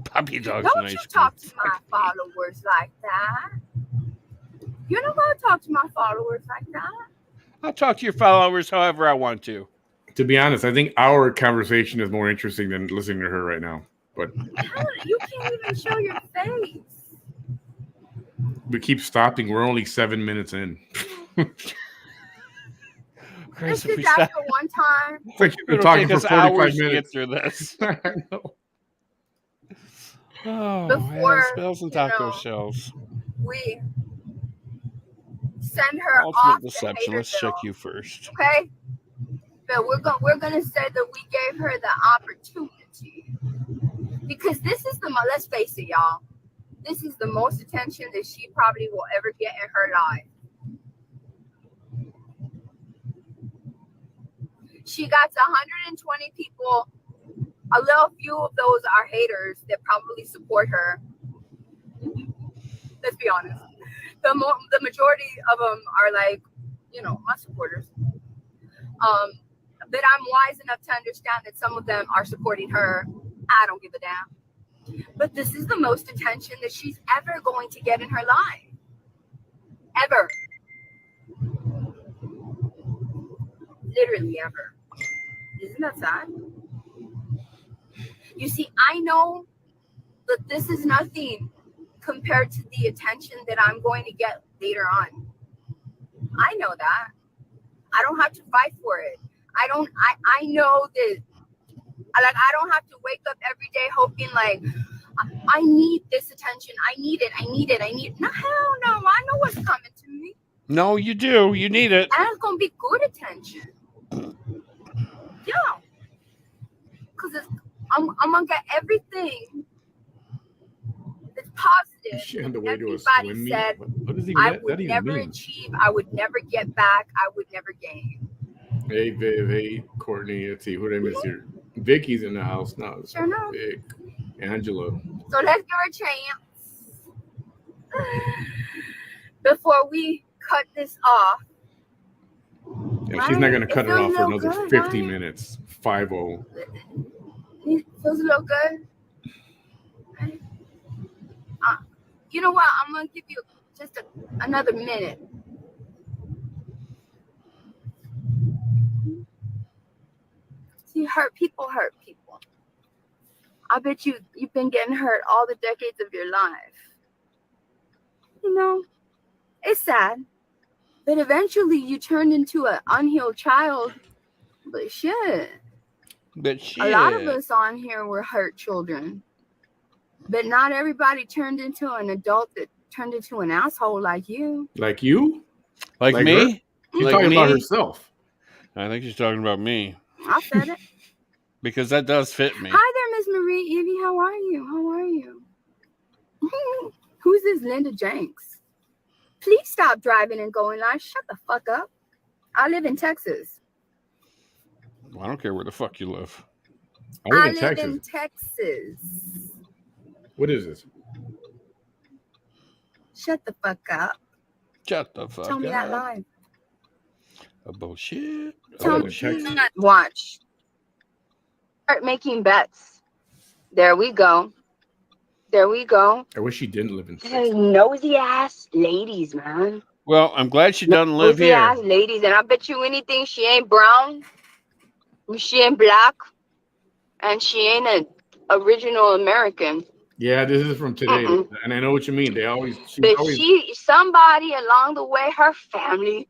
Puppy dogs and Don't you ice cream. talk to my followers like that. You don't gotta talk to my followers like that. I'll talk to your followers however I want to. to be honest, I think our conversation is more interesting than listening to her right now. But Hell, you can't even show your face. we keep stopping. We're only 7 minutes in. This If we is stop, after one time. It's like you've been it'll talking take for us 45 hours to get minutes. through this. I know. Oh, Before, yeah, spells and you taco know, shells. we send her Ultimate off to deception. Let's check Haterville. you first. Okay? But we're gonna say that we gave her the opportunity. Because this is let's face it, y'all. This is the most attention that she probably will ever get in her life. She got 120 people. A little few of those are haters that probably support her. Let's be honest. The majority of them are like, my supporters. But I'm wise enough to understand that some of them are supporting her. I don't give a damn. But this is the most attention that she's ever going to get in her life. Ever. Literally ever. Isn't that sad? You see, I know that this is nothing compared to the attention that I'm going to get later on. I know that. I don't have to fight for it. I know that, I don't have to wake up every day hoping like, I need this attention. I need it. No, hell no. I know what's coming to me. No, you do. You need it. And it's going to be good attention. Yeah. Because I'm going to get everything that's positive. Is she on the way to a Everybody swim meet? said What does I that would even never mean? achieve. I would never get back. I would never gain. Hey, Viv. Hey, Courtney. Let's see. Who did I miss here? Vicky's in the house now. Sure enough. Vic. Angela. So let's give her a chance. Before we cut this off, Yeah, she's not gonna cut it off for another good, 50 right? minutes. 5-0. It feels a little good. Right? You know what? I'm gonna give you just another minute. See, hurt people hurt people. I bet you've been getting hurt all the decades of your life. You know, it's sad. But eventually you turned into an unhealed child. But shit. A lot of us on here were hurt children. But not everybody turned into an adult that turned into an asshole like you. Like you? Like me? Her? She's Like talking me? about herself. I think she's talking about me. I said it. Because that does fit me. Hi there, Miss Marie Evie. How are you? How are you? Who's this Linda Jenks? Please stop driving and going live. Shut the fuck up. I live in Texas. Well, I don't care where the fuck you live. I live in Texas. What is this? Shut the fuck up. Shut the fuck up. Tell me that live. A bullshit. Tell me not watch. Start making bets. There we go. There we go. I wish she didn't live in Texas. Nosy ass ladies, man. Well, I'm glad she doesn't live here. Nosy ass ladies, and I bet you anything she ain't brown, she ain't black, and she ain't an original American. Yeah, this is from today, and I know what you mean. Somebody along the way, her family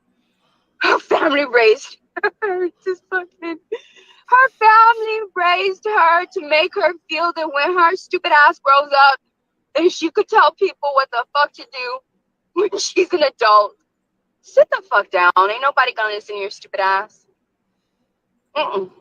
raised her. Just fucking. Her family raised her to make her feel that when her stupid ass grows up, then she could tell people what the fuck to do when she's an adult. Sit the fuck down. Ain't nobody gonna listen to your stupid ass. No, ma'am.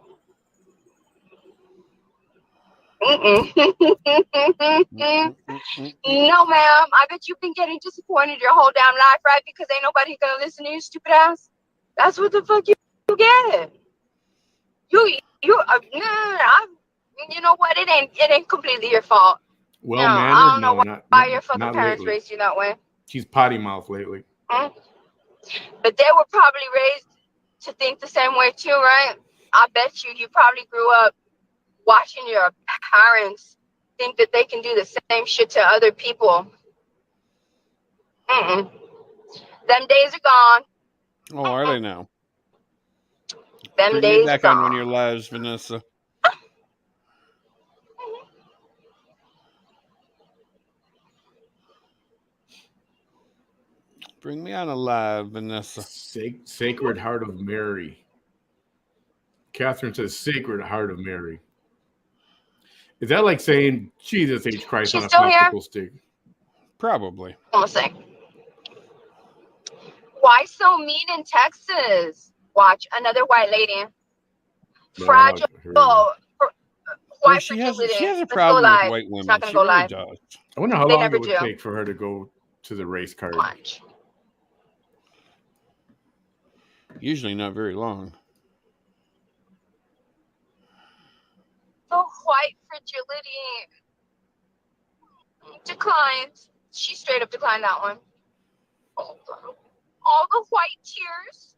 I bet you've been getting disappointed your whole damn life, right? Because ain't nobody gonna listen to your stupid ass. That's what the fuck you get. You know what? It ain't completely your fault. Well, no, I don't know why your fucking parents raised you that way. She's potty mouth lately. But they were probably raised to think the same way too, right? I bet you probably grew up watching your parents think that they can do the same shit to other people. Them days are gone. Oh, are they now? Them days back gone. on one of your lives, Vanessa. Bring me on alive, Vanessa. Sacred Heart of Mary. Catherine says, Sacred Heart of Mary. Is that like saying Jesus H. Christ She's on a still popsicle here? stick? Probably. Almost say. Why so mean in Texas? Watch another white lady. Fragile. White she has a problem with white women. It's not gonna go live. Does. I wonder how long it would take for her to go to the race card. Watch. Usually not very long. The white fragility declined. She straight up declined that one. All the white tears.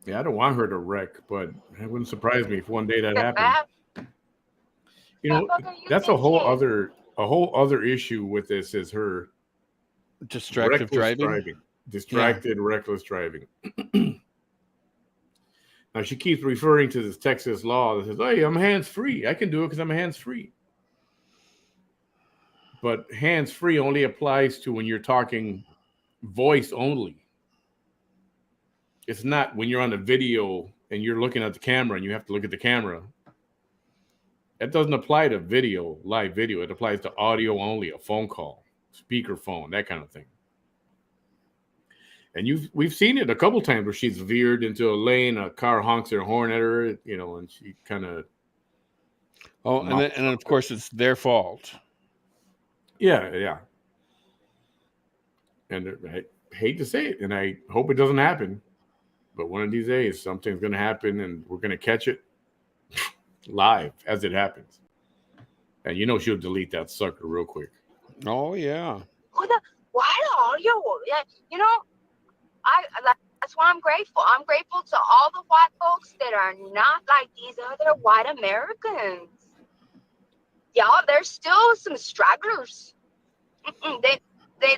Yeah, I don't want her to wreck, but it wouldn't surprise me if one day that happened. You know, that's a whole other issue with this is her distracted driving. Distracted, reckless driving. Now she keeps referring to this Texas law that says, "Hey, I'm hands-free. I can do it because I'm hands-free." But hands-free only applies to when you're talking voice only. It's not when you're on a video and you're looking at the camera and you have to look at the camera. That doesn't apply to video, live video. It applies to audio only, a phone call, speaker phone, that kind of thing. And we've seen it a couple times where she's veered into a lane, a car honks their horn at her, you know, and she kind of. Oh, and then of course it's their fault. Yeah. And I hate to say it, and I hope it doesn't happen, but one of these days something's going to happen, and we're going to catch it live as it happens. And you know she'll delete that sucker real quick. Oh yeah. Why the audio? Yeah, you know. That's why I'm grateful. I'm grateful to all the white folks that are not like these other white Americans. Y'all, there's still some stragglers. They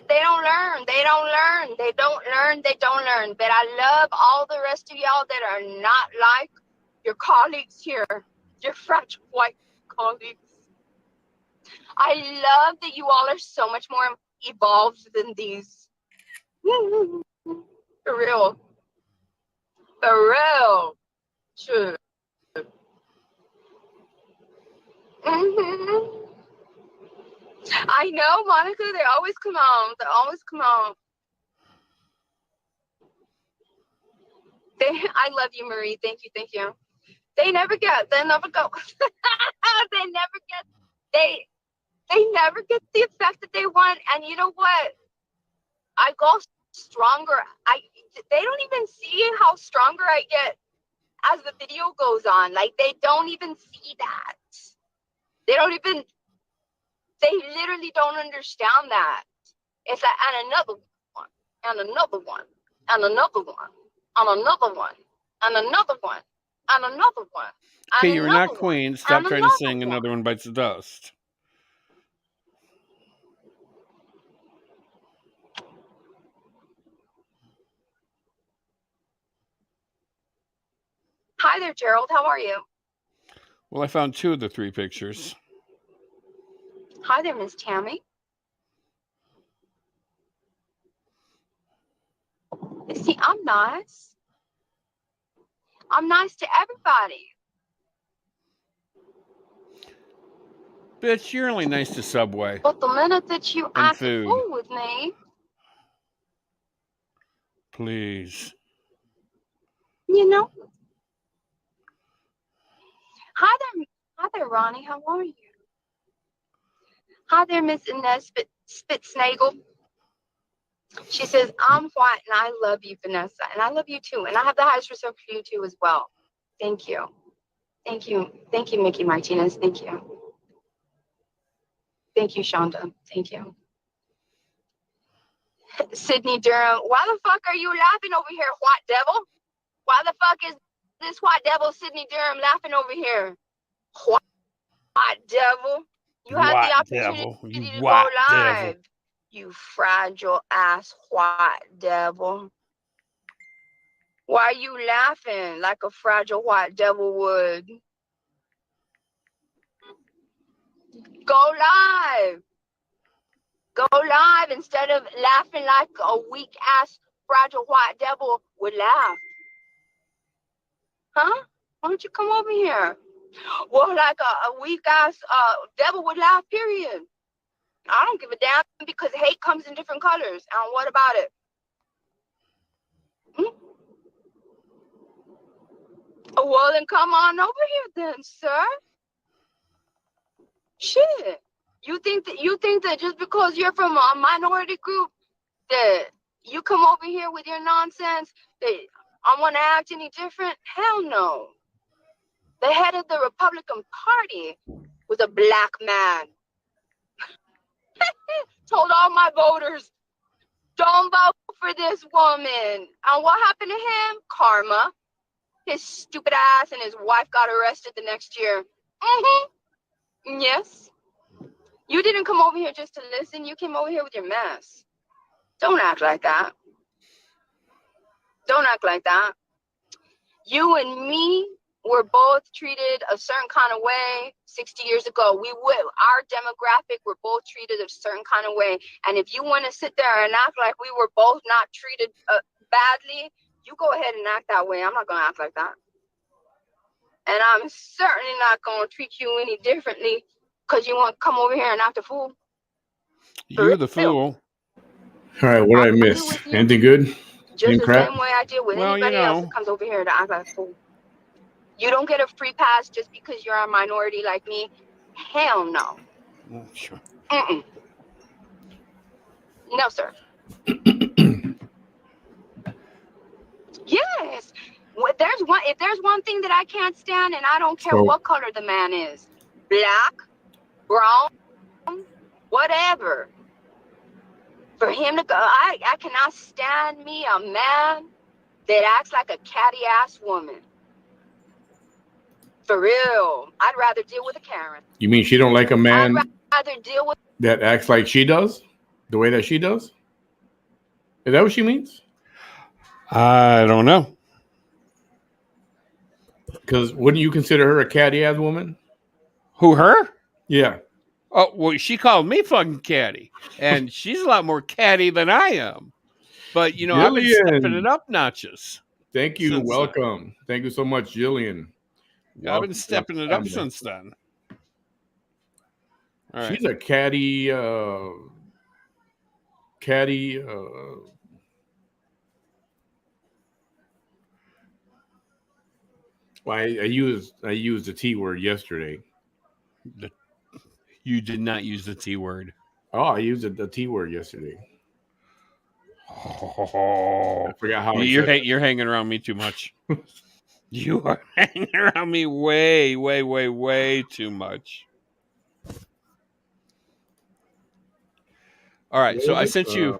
don't learn. They don't learn. They don't learn. They don't learn. But I love all the rest of y'all that are not like your colleagues here, your fragile white colleagues. I love that you all are so much more evolved than these. For real. For real. True. I know, Monica. They always come on. They always come on. I love you, Marie. Thank you. Thank you. They never go. They never get. They never get the effect that they want. And you know what? I go stronger. They don't even see how stronger I get as the video goes on. Like, they don't even see that. They literally don't understand that. It's like, and another one, and another one, and another one, and another one, and another one, and another one. Okay, you're not queen. Stop trying to sing Another One Bites the Dust. Hi there, Gerald. How are you? Well, I found 2 of the 3 pictures. Hi there, Miss Tammy. See, I'm nice. I'm nice to everybody. Bitch, you're only nice to Subway. But the minute that you act a fool with me... Please. You know. Hi there, Ronnie. How are you? Hi there, Miss Inez Spitznagel. She says, I'm white and I love you, Vanessa. And I love you too. And I have the highest respect for you too as well. Thank you. Thank you. Thank you, Mickey Martinez. Thank you. Thank you, Shonda. Thank you. Sydney Durham. Why the fuck are you laughing over here, white devil? Why the fuck is this white devil, Sydney Durham, laughing over here? White devil. You had the opportunity to go live. You fragile ass white devil. Why are you laughing like a fragile white devil would? Go live. Go live instead of laughing like a weak ass fragile white devil would laugh. Huh? Why don't you come over here? Well, like a weak ass devil would laugh, period. I don't give a damn because hate comes in different colors. And what about it? Well, then come on over here then, sir. Shit. You think that just because you're from a minority group that you come over here with your nonsense that I want to act any different? Hell no. The head of the Republican Party was a black man. Told all my voters, don't vote for this woman. And what happened to him? Karma. His stupid ass and his wife got arrested the next year. Yes. You didn't come over here just to listen. You came over here with your mess. Don't act like that. Don't act like that. You and me were both treated a certain kind of way 60 years ago. Our demographic were both treated a certain kind of way. And if you want to sit there and act like we were both not treated badly, you go ahead and act that way. I'm not going to act like that. And I'm certainly not going to treat you any differently because you want to come over here and act a fool. You're the fool. All right, what did I miss? Anything good? Just the same way I deal with anybody else that comes over here to act like a fool. You don't get a free pass just because you're a minority like me. Hell no. Sure. No, sir. Yes. If there's one thing that I can't stand, and I don't care what color the man is, black, brown, whatever, for him to go, I cannot stand me a man that acts like a catty ass woman. For real. I'd rather deal with a Karen. You mean she don't like a I'd man rather deal with. that acts like she does, the way that she does? Is that what she means? I don't know. Because wouldn't you consider her a catty ass woman? Who, her? Yeah. Oh, well, she called me fucking catty, and she's a lot more catty than I am. But you know, I've been stepping it Jillian, up notches. thank you. Since then. Welcome. Thank you so much, Jillian. I've been Welcome to stepping the it up family. since then. All right. She's a catty, well, I used the T word yesterday. You did not use the T word. Oh, I used the T word yesterday. Oh, I forgot how you're hanging around me too much. You are hanging around me way, way, way, way too much. All right, so I sent you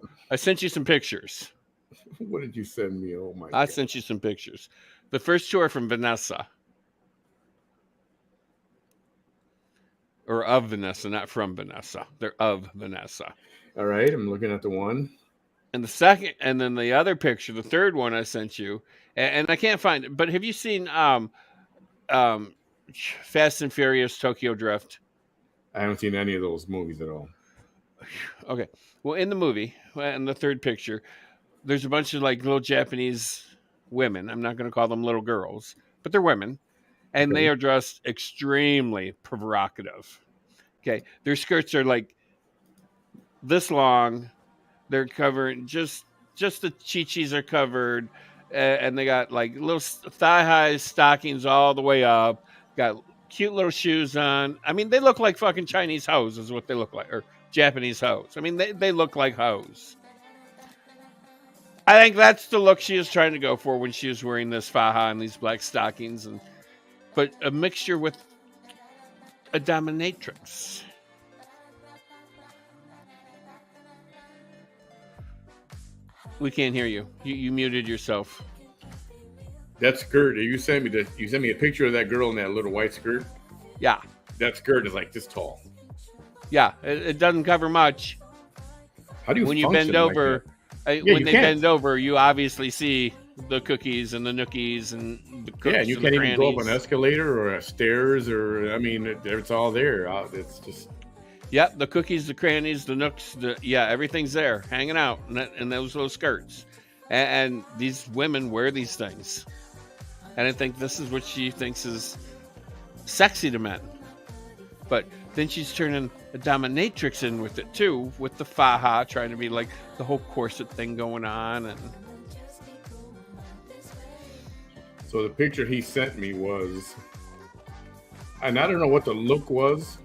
some pictures. What did you send me? Oh my! I sent you some pictures. The first two are from Vanessa, or of Vanessa, not from Vanessa. They're of Vanessa. All right, I'm looking at the one. And the second, and then the other picture, the third one I sent you, and I can't find it. But have you seen Fast and Furious Tokyo Drift? I haven't seen any of those movies at all. Okay. Well, in the movie, in the third picture, there's a bunch of like little Japanese women. I'm not going to call them little girls, but they're women. And Okay. they are dressed extremely provocative. Okay. Their skirts are like this long. They're covered, just the chi-chis are covered. And they got like little thigh-high stockings all the way up. Got cute little shoes on. I mean, they look like fucking Chinese hoes is what they look like. Or Japanese hoes. I mean, they look like hoes. I think that's the look she was trying to go for when she was wearing this faja and these black stockings, but a mixture with a dominatrix. We can't hear you. You muted yourself. That skirt. You sent me a picture of that girl in that little white skirt. Yeah. That skirt is like this tall. Yeah, it doesn't cover much. How do you when you bend over? When they bend over, you obviously see the cookies and the nookies and the cookies. Yeah, and you can't even go up an escalator or stairs, or I mean, it's all there. It's just. Yep, the cookies, the crannies, the nooks, everything's there, hanging out in those little skirts. And these women wear these things. And I think this is what she thinks is sexy to men. But then she's turning a dominatrix in with it too, with the faja, trying to be like the whole corset thing going on. And so the picture he sent me was, and I don't know what the look was.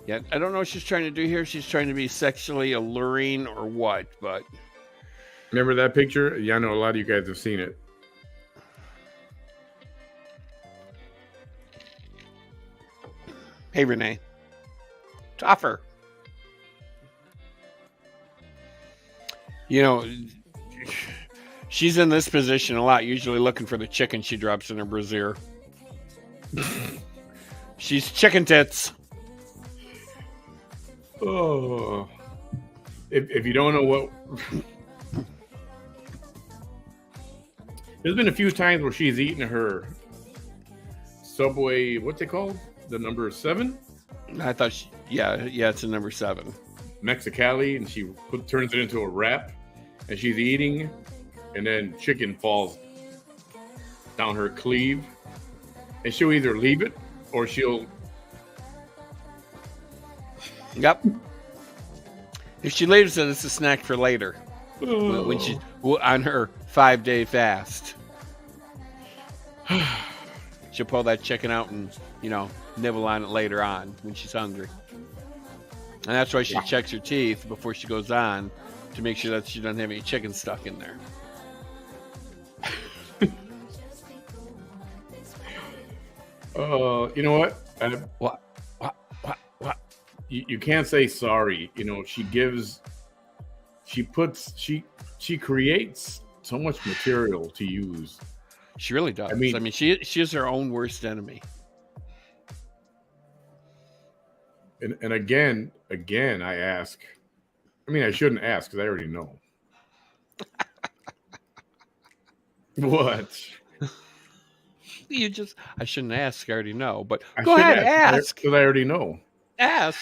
yeah, I don't know what she's trying to do here. She's trying to be sexually alluring or what, but. Remember that picture? Yeah, I know a lot of you guys have seen it. Hey, Renee. Tougher. You know, she's in this position a lot, usually looking for the chicken she drops in her brassiere. She's chicken tits. Oh. If you don't know what... There's been a few times where she's eaten her Subway, what's it called? The number 7? I thought, it's a number 7. Mexicali, and she turns it into a wrap, and she's eating, and then chicken falls down her cleave, and she'll either leave it or she'll. Yep. If she leaves it, it's a snack for later. Oh. When she's on her 5-day fast, she'll pull that chicken out and nibble on it later on when she's hungry. And that's why she checks her teeth before she goes on to make sure that she doesn't have any chicken stuck in there. You know what? What? What? You can't say sorry. You know, she creates so much material to use. She really does. I mean, she is her own worst enemy. And again, I ask. I mean, I shouldn't ask because I already know. What? I shouldn't ask. I already know. But I go should ahead, ask ask. because I already know. Ask.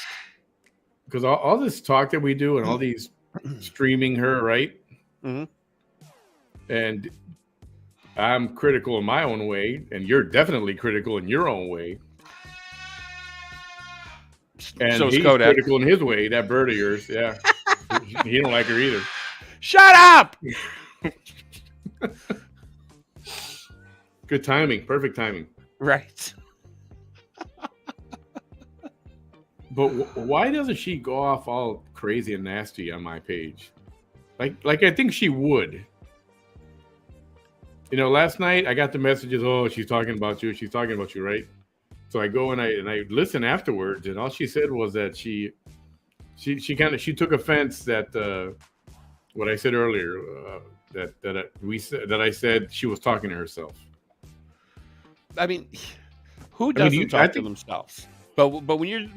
Because all this talk that we do and all these streaming her, right? Mm-hmm. And I'm critical in my own way, and you're definitely critical in your own way. And So is he's Kodak. critical in his way. That bird of yours, yeah, he don't like her either. Shut up. Good timing, perfect timing. Right. But why doesn't she go off all crazy and nasty on my page? Like I think she would. You know, last night I got the messages. Oh, she's talking about you. She's talking about you, right? So I go and I listen afterwards, and all she said was that she took offense that what I said earlier that I said she was talking to herself. I mean, who doesn't talk to themselves? But when you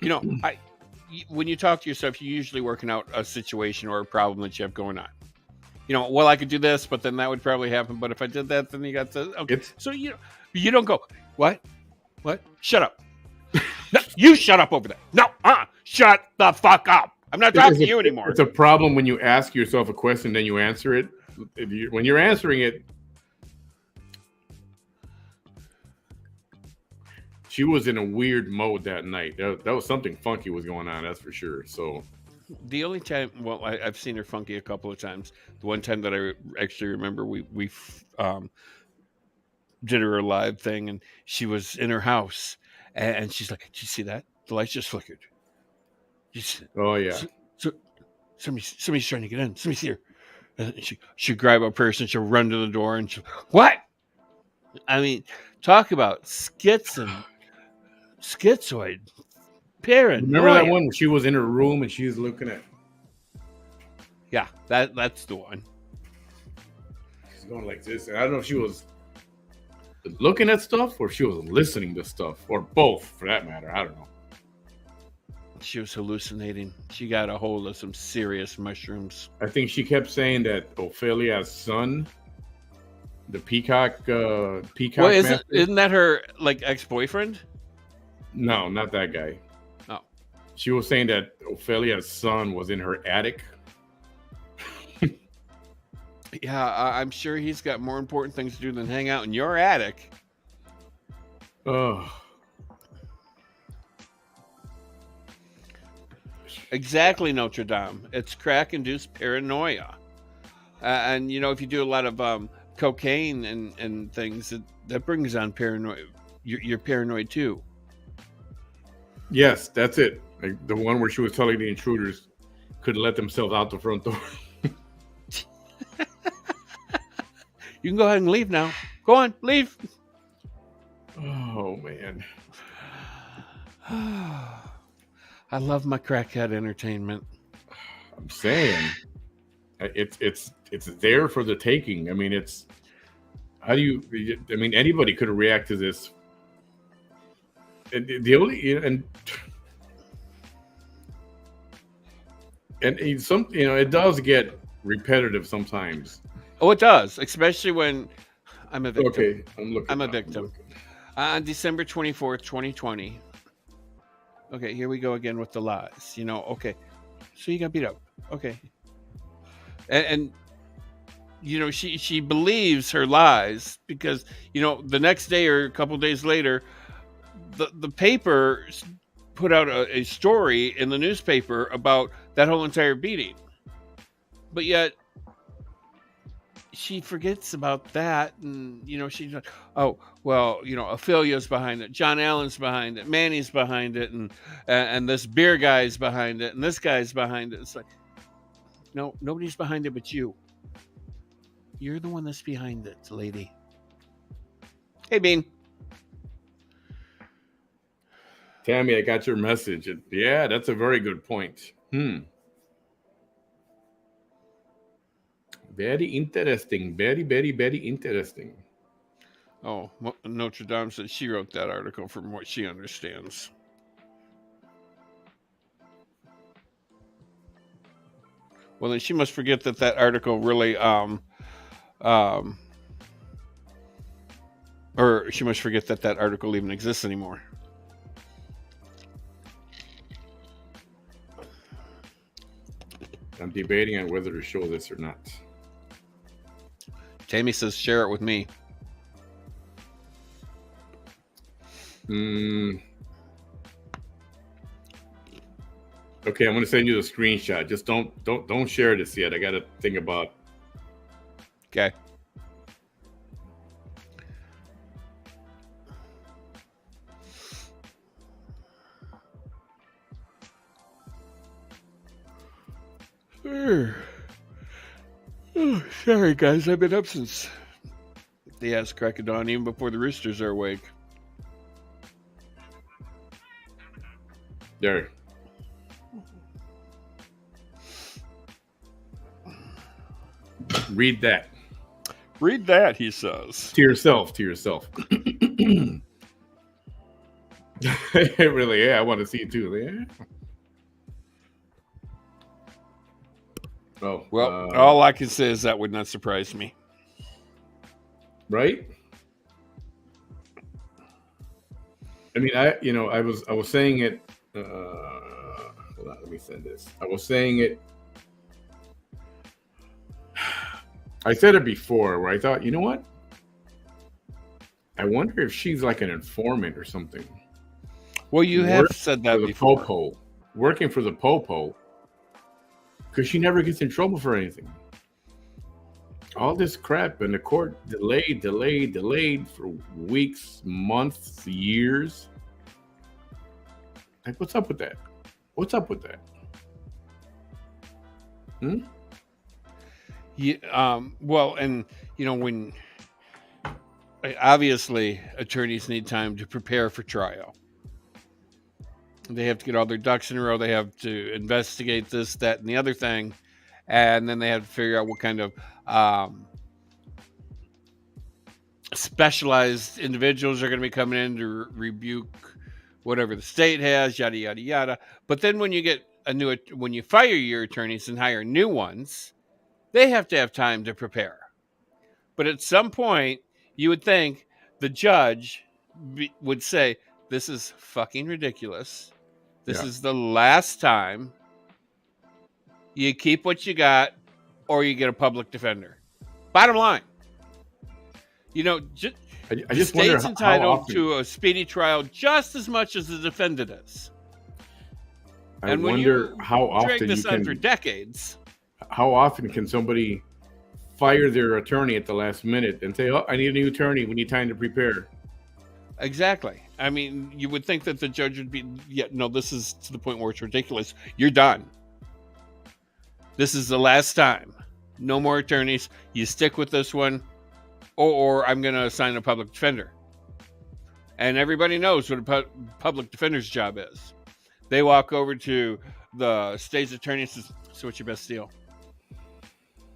know, when you talk to yourself, you're usually working out a situation or a problem that you have going on. You know, well, I could do this, but then that would probably happen. But if I did that, then you got to. Okay. So you don't go, what? Shut up. No, you shut up over there. No, shut the fuck up. I'm not talking to you anymore. It's a problem when you ask yourself a question, then you answer it. When you're answering it, she was in a weird mode that night. That was something funky was going on, that's for sure. So the only time, well, I've seen her funky a couple of times. The one time that I actually remember, we did her a live thing, and she was in her house, and she's like, "Did you see that? The lights just flickered." Oh yeah. So somebody's trying to get in. Somebody's here. And she'll grab a purse and she'll run to the door and she'll, what? I mean, talk about schizoid paranoia. Remember that one where she was in her room and she was looking at? Yeah, that's the one. She's going like this. And I don't know if she was looking at stuff or if she was listening to stuff, or both for that matter. I don't know. She was hallucinating. She got a hold of some serious mushrooms. I think she kept saying that Ophelia's son, the peacock. Well, isn't that her like ex-boyfriend? No, not that guy. No. She was saying that Ophelia's son was in her attic. Yeah, I'm sure he's got more important things to do than hang out in your attic. Oh. Exactly, Notre Dame. It's crack-induced paranoia. And, you know, if you do a lot of cocaine and things, that brings on paranoia. You're paranoid, too. Yes, that's it. Like the one where she was telling the intruders couldn't let themselves out the front door. You can go ahead and leave now. Go on, leave. Oh, man. I love my crackhead entertainment. I'm saying it's there for the taking. I mean, anybody could react to this. The only and some, it does get repetitive sometimes. Oh, it does, especially when I'm a victim. Okay, I'm a victim. On December 24th, 2020. Okay, here we go again with the lies. Okay, so you got beat up. Okay, and she believes her lies because the next day or a couple days later, the paper put out a story in the newspaper about that whole entire beating, but yet she forgets about that, and she's like, oh well, Ophelia's behind it, John Allen's behind it, Manny's behind it, and this beer guy's behind it, and this guy's behind it. It's like, no, nobody's behind it but you. You're the one that's behind it, lady. Hey, Bean. Tammy, I got your message. Yeah, that's a very good point. Very interesting. Very, very, very interesting. Oh, Notre Dame said she wrote that article from what she understands. Well, then she must forget that article really, or she must forget that article even exists anymore. I'm debating on whether to show this or not. Tammy says share it with me. Okay, I'm going to send you the screenshot. Just don't share this yet. I got to think about. Okay. Oh, sorry, guys. I've been up since the ass crack of dawn, even before the roosters are awake. There. Read that. Read that, he says. To yourself. Really, yeah, I want to see it too. Yeah. Oh, well, all I can say is that would not surprise me. Right? I mean, I was saying it. Hold on, let me send this. I was saying it. I said it before, where I thought, you know what? I wonder if she's like an informant or something. Well, you have said that before. Popo, working for the Popo, because she never gets in trouble for anything. All this crap, and the court delayed for weeks, months, years. Like, what's up with that? Yeah, well, and when obviously attorneys need time to prepare for trial. They have to get all their ducks in a row. They have to investigate this, that, and the other thing, and then they have to figure out what kind of specialized individuals are going to be coming in to rebuke whatever the state has, yada yada yada. But then when you fire your attorneys and hire new ones, they have to have time to prepare. But at some point, you would think the judge would say, "This is fucking ridiculous. This is the last time. You keep what you got, or you get a public defender." Bottom line. I the just state's entitled to a speedy trial just as much as the defendant is. I wonder how often this on for decades. How often can somebody fire their attorney at the last minute and say, "Oh, I need a new attorney. We need time to prepare." Exactly. I mean, you would think that the judge would be, this is to the point where it's ridiculous. You're done. This is the last time. No more attorneys. You stick with this one, or I'm going to assign a public defender. And everybody knows what a public defender's job is. They walk over to the state's attorney and says, "So what's your best deal?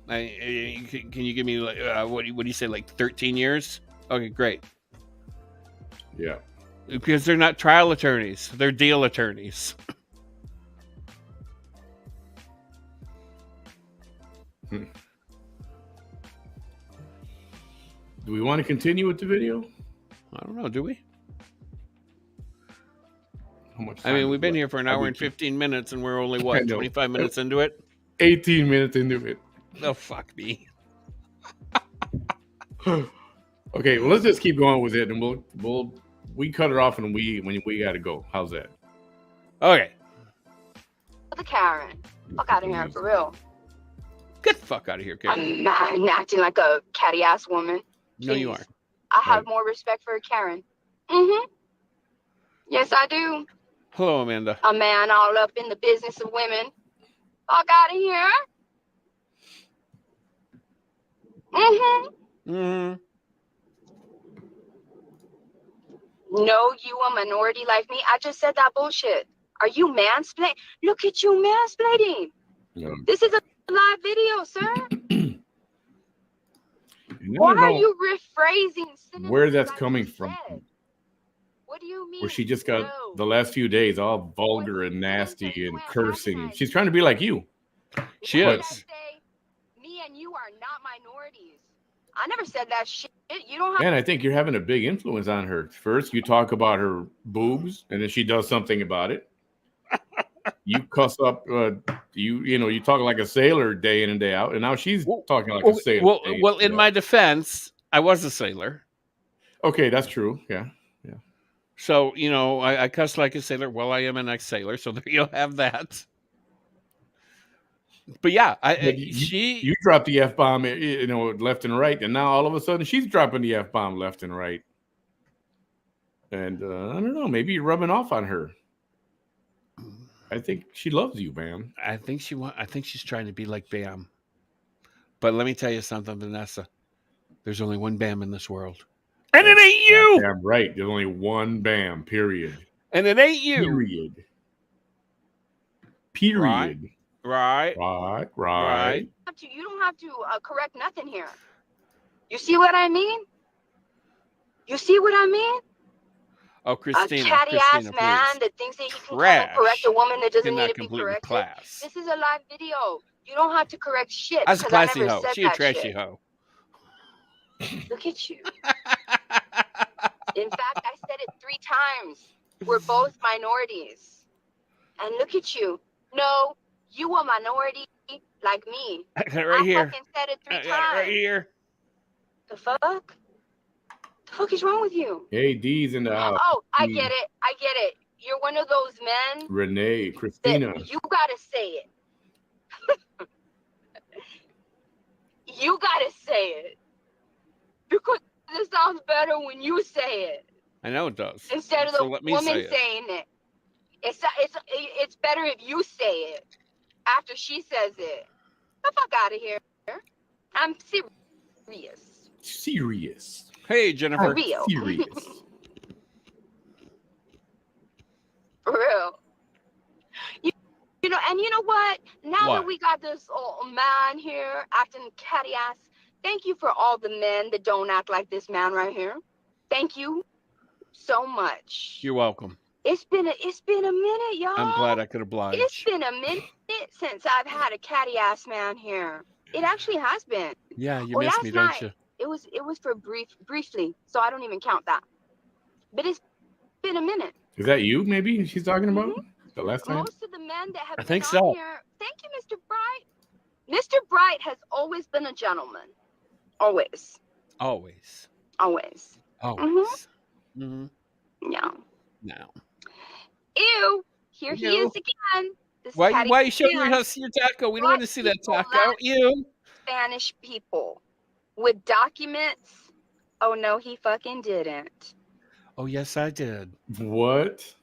Can you give me, what do you say, like 13 years? Okay, great." Yeah. Because they're not trial attorneys. They're deal attorneys. Do we want to continue with the video? I don't know. Do we? How much I mean, we've been here for an hour and 15 minutes, and we're only, 25 minutes into it? 18 minutes into it. Oh, fuck me. Okay, well, let's just keep going with it, and we cut it off, and when we got to go. How's that? Okay. The Karen. Fuck out of here, for real. Get the fuck out of here, Karen. I'm not acting like a catty ass woman. No, you aren't. I have more respect for a Karen. Mm-hmm. Yes, I do. Hello, Amanda. A man all up in the business of women. Fuck out of here. Mm-hmm. Mm-hmm. No, you a minority like me. I just said that bullshit. Are you mansplaining? Look at you mansplaining. Yeah. This is a live video, sir. Why are you rephrasing where that's like coming from? said? What do you mean? Where she just got the last few days all vulgar and nasty and cursing. She's trying to be like you. She is. Say, me and you are not minorities. I never said that shit. You don't have. And I think you're having a big influence on her. First, you talk about her boobs, and then she does something about it. You cuss up. You talk like a sailor day in and day out, and now she's talking like a sailor. Well, in my defense, I was a sailor. Okay, that's true. Yeah. So I cuss like a sailor. Well, I am an ex-sailor, so there you have that. But yeah, you dropped the F-bomb, left and right, and now all of a sudden she's dropping the F-bomb left and right. And I don't know, maybe you're rubbing off on her. I think she loves you, Bam. I think she's trying to be like Bam. But let me tell you something, Vanessa. There's only one Bam in this world. And it ain't you! Damn right. There's only one Bam, period. And it ain't you. Period. Right. You don't have to correct nothing here. You see what I mean? Oh, Christina. A catty ass man that thinks that he can correct a woman that doesn't need to be corrected. Class. This is a live video. You don't have to correct shit. That's a classy hoe. She a trashy hoe. Look at you. In fact, I said it 3 times. We're both minorities. And look at you. No, you a minority like me. I got it right here. Fucking said it 3 times. Right here. The fuck? The fuck is wrong with you? Hey, D's in the house. Oh, I get it. You're one of those men. Renee, Christina. You gotta say it. You gotta say it. Because it sounds better when you say it. I know it does. Instead of the woman saying it. It's better if you say it after she says it. The fuck out of here. I'm serious. Hey, Jennifer. For real. Serious. For real. And you know what? Now that we got this old man here acting catty ass, thank you for all the men that don't act like this man right here. Thank you so much. You're welcome. It's been a minute, y'all. I'm glad I could oblige. It's been a minute since I've had a catty ass man here. It actually has been. Yeah, you miss me, don't you? It was for briefly, so I don't even count that. But it's been a minute. Is that you? Maybe she's talking about the last time. Most of the men that have I been think on so. here. Thank you, Mr. Bright. Mr. Bright has always been a gentleman. Always. Mm-hmm. Yeah. No. Ew. Here he is again. Why are you showing your taco? We don't want to see that taco. Ew. Spanish people with documents. Oh no, he fucking didn't. Oh yes, I did. What?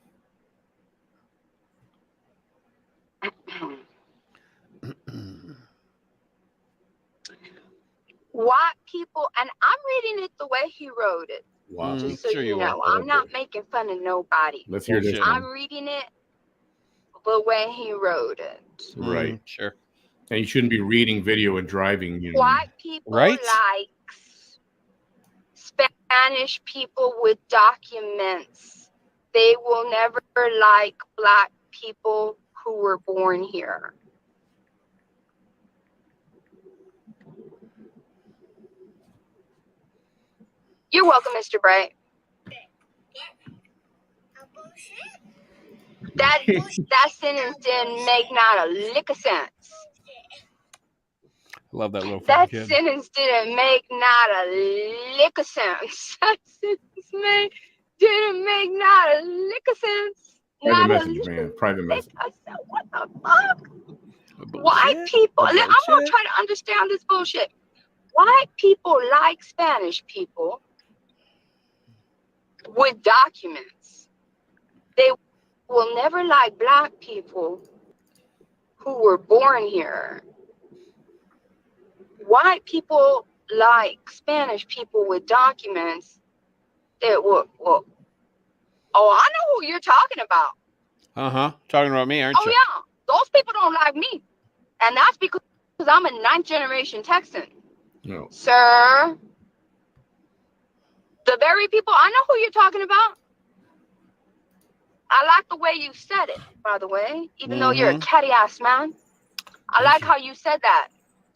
White people, and I'm reading it the way he wrote it. Wow. Just so you know, I'm not making fun of nobody. Let's hear this. I'm reading it the way he wrote it. Right. Sure. And you shouldn't be reading video and driving. White people like Spanish people with documents. They will never like black people who were born here. You're welcome, Mr. Bright. That sentence didn't make not a lick of sense. Love that little That kid. sentence didn't make not a lick of sense. That sentence didn't make not a lick of sense. Private message, man. Private message. I said, what the fuck? White people. I'm going to try to understand this bullshit. White people like Spanish people with documents. They will never like black people who were born here. White people like Spanish people with documents that will Oh, I know who you're talking about. Talking about me, aren't you? Oh yeah, those people don't like me, and that's because I'm a 9th generation Texan. No. Sir, the very people, I know who you're talking about. I like the way you said it, by the way, even though you're a catty ass man. I like how you said that.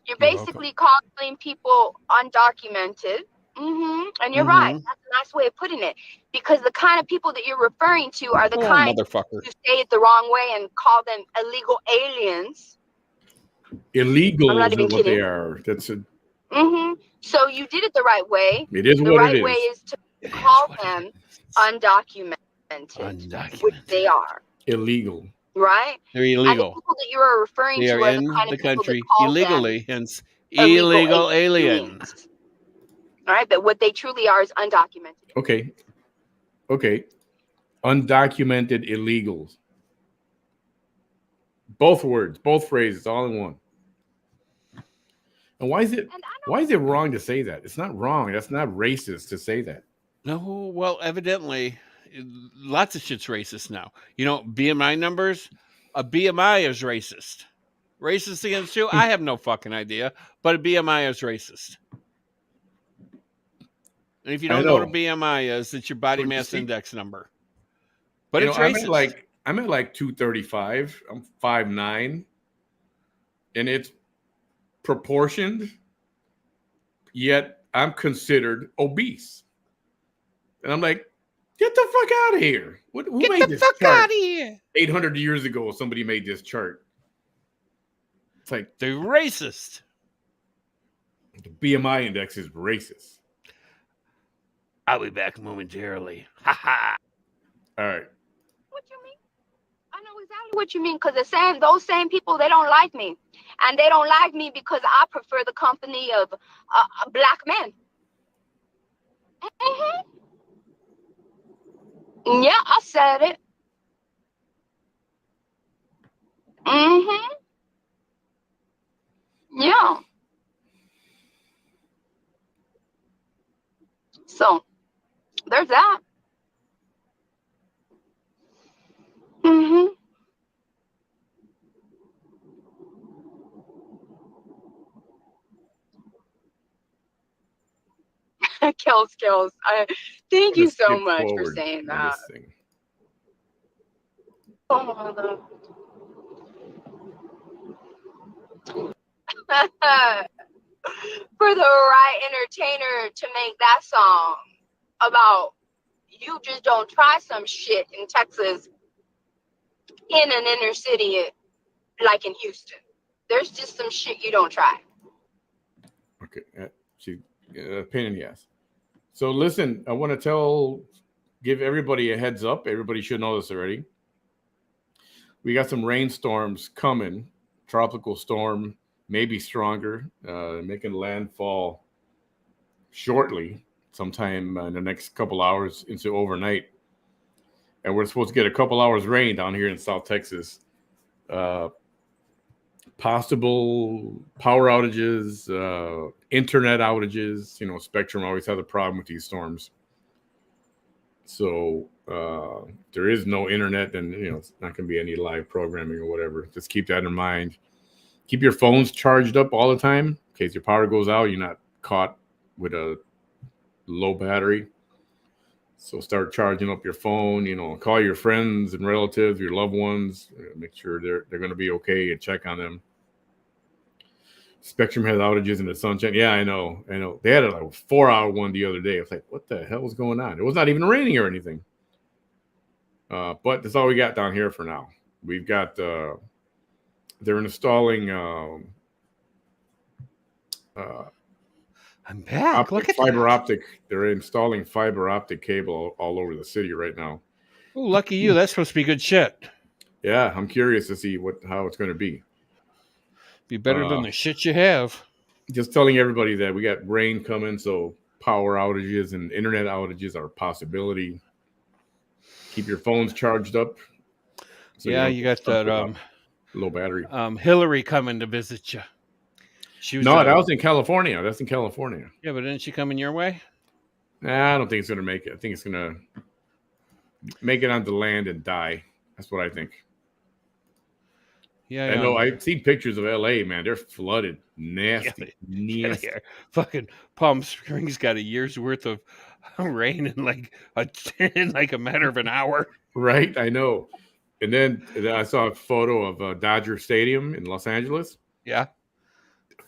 You're basically calling people undocumented. And you're right. That's a nice way of putting it. Because the kind of people that you're referring to are the kind motherfucker. who say it the wrong way and call them illegal aliens. Illegals I'm not even are what kidding. they are. That's a. So you did it the right way. It is the what right it way is. is to call them undocumented, which they are. Illegal. Right? They're illegal. And the people that you are referring they to are are in the kind the of people country that call illegally, them hence illegal aliens. All right, but what they truly are is undocumented. Okay. Undocumented illegals. Both words, both phrases, all in one. And why is it wrong to say that? It's not wrong. That's not racist to say that. No, well, evidently, lots of shit's racist now. You know, BMI numbers. A BMI is racist. Racist against you? I have no fucking idea. But a BMI is racist. And if you don't know what a BMI is, it's your body mass index number. But it's racist. I'm at like 235. I'm 5'9", and it's proportioned. Yet I'm considered obese, and I'm like, get the fuck out of here! Who made this chart? Get the fuck out of here! 800 years ago, somebody made this chart. It's like they're racist. The BMI index is racist. I'll be back momentarily. Ha ha. All right. What you mean? I know exactly what you mean, because those same people, they don't like me. And they don't like me because I prefer the company of black men. Yeah, I said it. Yeah. So, there's that. Kills. Thank you so much for saying that. Oh my God. For the right entertainer to make that song about you just don't try some shit in Texas in an inner city like in Houston. There's just some shit you don't try. Okay. Opinion, yes. So listen, I want to give everybody a heads up. Everybody should know this already. We got some rainstorms coming. Tropical storm, maybe stronger, making landfall shortly, sometime in the next couple hours into overnight. And we're supposed to get a couple hours rain down here in South Texas. Possible power outages, internet outages. You know, Spectrum always has a problem with these storms. So if there is no internet, then it's not going to be any live programming or whatever. Just keep that in mind. Keep your phones charged up all the time in case your power goes out. You're not caught with a low battery. So start charging up your phone. Call your friends and relatives, your loved ones. Make sure they're going to be okay and check on them. Spectrum has outages in the sunshine. Yeah, I know. They had a 4-hour one the other day. I was like, what the hell was going on? It was not even raining or anything. But that's all we got down here for now. We've got, they're installing I'm back. Look at fiber optic. They're installing fiber optic cable all over the city right now. Oh, lucky you. That's supposed to be good shit. Yeah, I'm curious to see how it's going to be. Be better than the shit you have. Just telling everybody that we got rain coming, so power outages and internet outages are a possibility. Keep your phones charged up. So you got that low battery. Hillary coming to visit you. That was in California. That's in California. Yeah, but didn't she come in your way? Nah, I don't think it's going to make it. I think it's going to make it onto land and die. That's what I think. Yeah, I know. I've seen pictures of L.A. Man, they're flooded, nasty, nasty. Yeah. Fucking Palm Springs got a year's worth of rain in like a matter of an hour. Right, I know. And then I saw a photo of Dodger Stadium in Los Angeles. Yeah,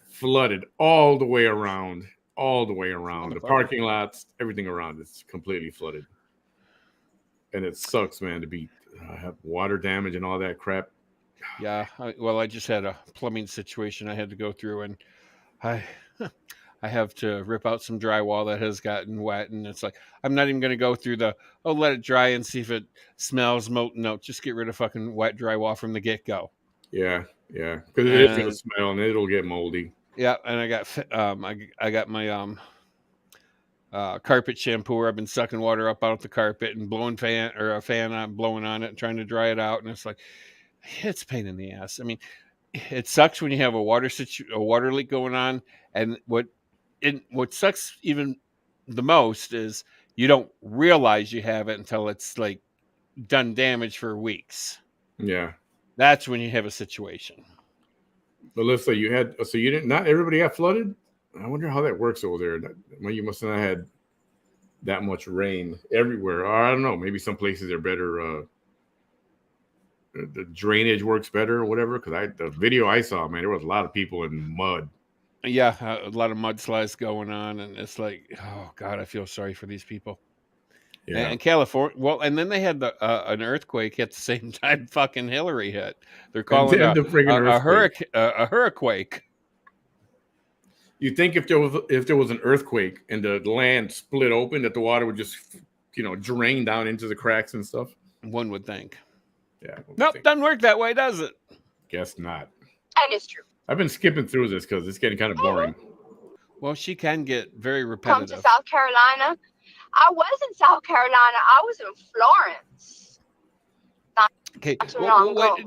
Flooded all the way around. The motherfucker. parking lots, everything around it's completely flooded. And it sucks, man, to be have water damage and all that crap. Yeah. I just had a plumbing situation I had to go through, and I I have to rip out some drywall that has gotten wet, and it's like I'm not even going to go through let it dry and see if it smells molten. No, just get rid of fucking wet drywall from the get go. Yeah, yeah, because it is gonna And smell and it'll get moldy. yeah, and I got my carpet shampooer. I've been sucking water up out the carpet and blowing a fan on, blowing on it, and trying to dry it out. And it's like it's a pain in the ass. I mean, it sucks when you have a water leak going on, and what sucks even the most is you don't realize you have it until it's like done damage for weeks. Yeah, That's when you have a situation. but let's say you didn't. Not everybody got flooded. I wonder how that works over there. Well, you must not have had that much rain everywhere. Or I don't know. Maybe some places are better. The drainage works better or whatever. Because the video I saw, man, there was a lot of people in mud. Yeah, a lot of mudslides going on, and it's like, oh god, I feel sorry for these people. Yeah, And California, well, and then they had an earthquake at the same time. Fucking Hillary hit. They're and calling then it the friggin' earthquake. a hurricane. You think if there was an earthquake and the land split open, that the water would just drain down into the cracks and stuff? One would think. Yeah. Nope, doesn't work that way, does it? Guess not. And it's true. I've been skipping through this because it's getting kind of boring. Well, she can get very Come repetitive. to South Carolina. I was in South Carolina. I was in Florence. Okay. Not too long ago.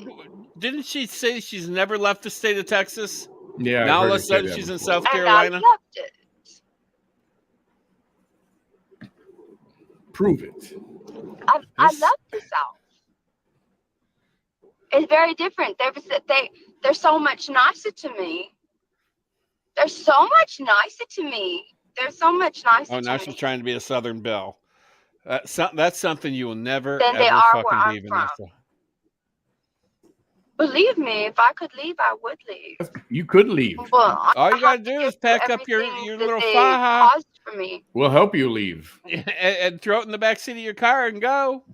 Didn't she say she's never left the state of Texas? Yeah. Now all of a sudden she's in South Carolina. And I loved it. Prove it. I love the South. It's very different. They're so much nicer to me. They're so much nicer to me. They're so much nicer. Oh, now she's trying to be a Southern belle. That's something you will never Than ever they are fucking where I'm be, from. Vanessa. Believe me, if I could leave, I would leave. You could leave. Well, All you gotta do is pack up your little faja. For me. We'll help you leave. And throw it in the back seat of your car and go.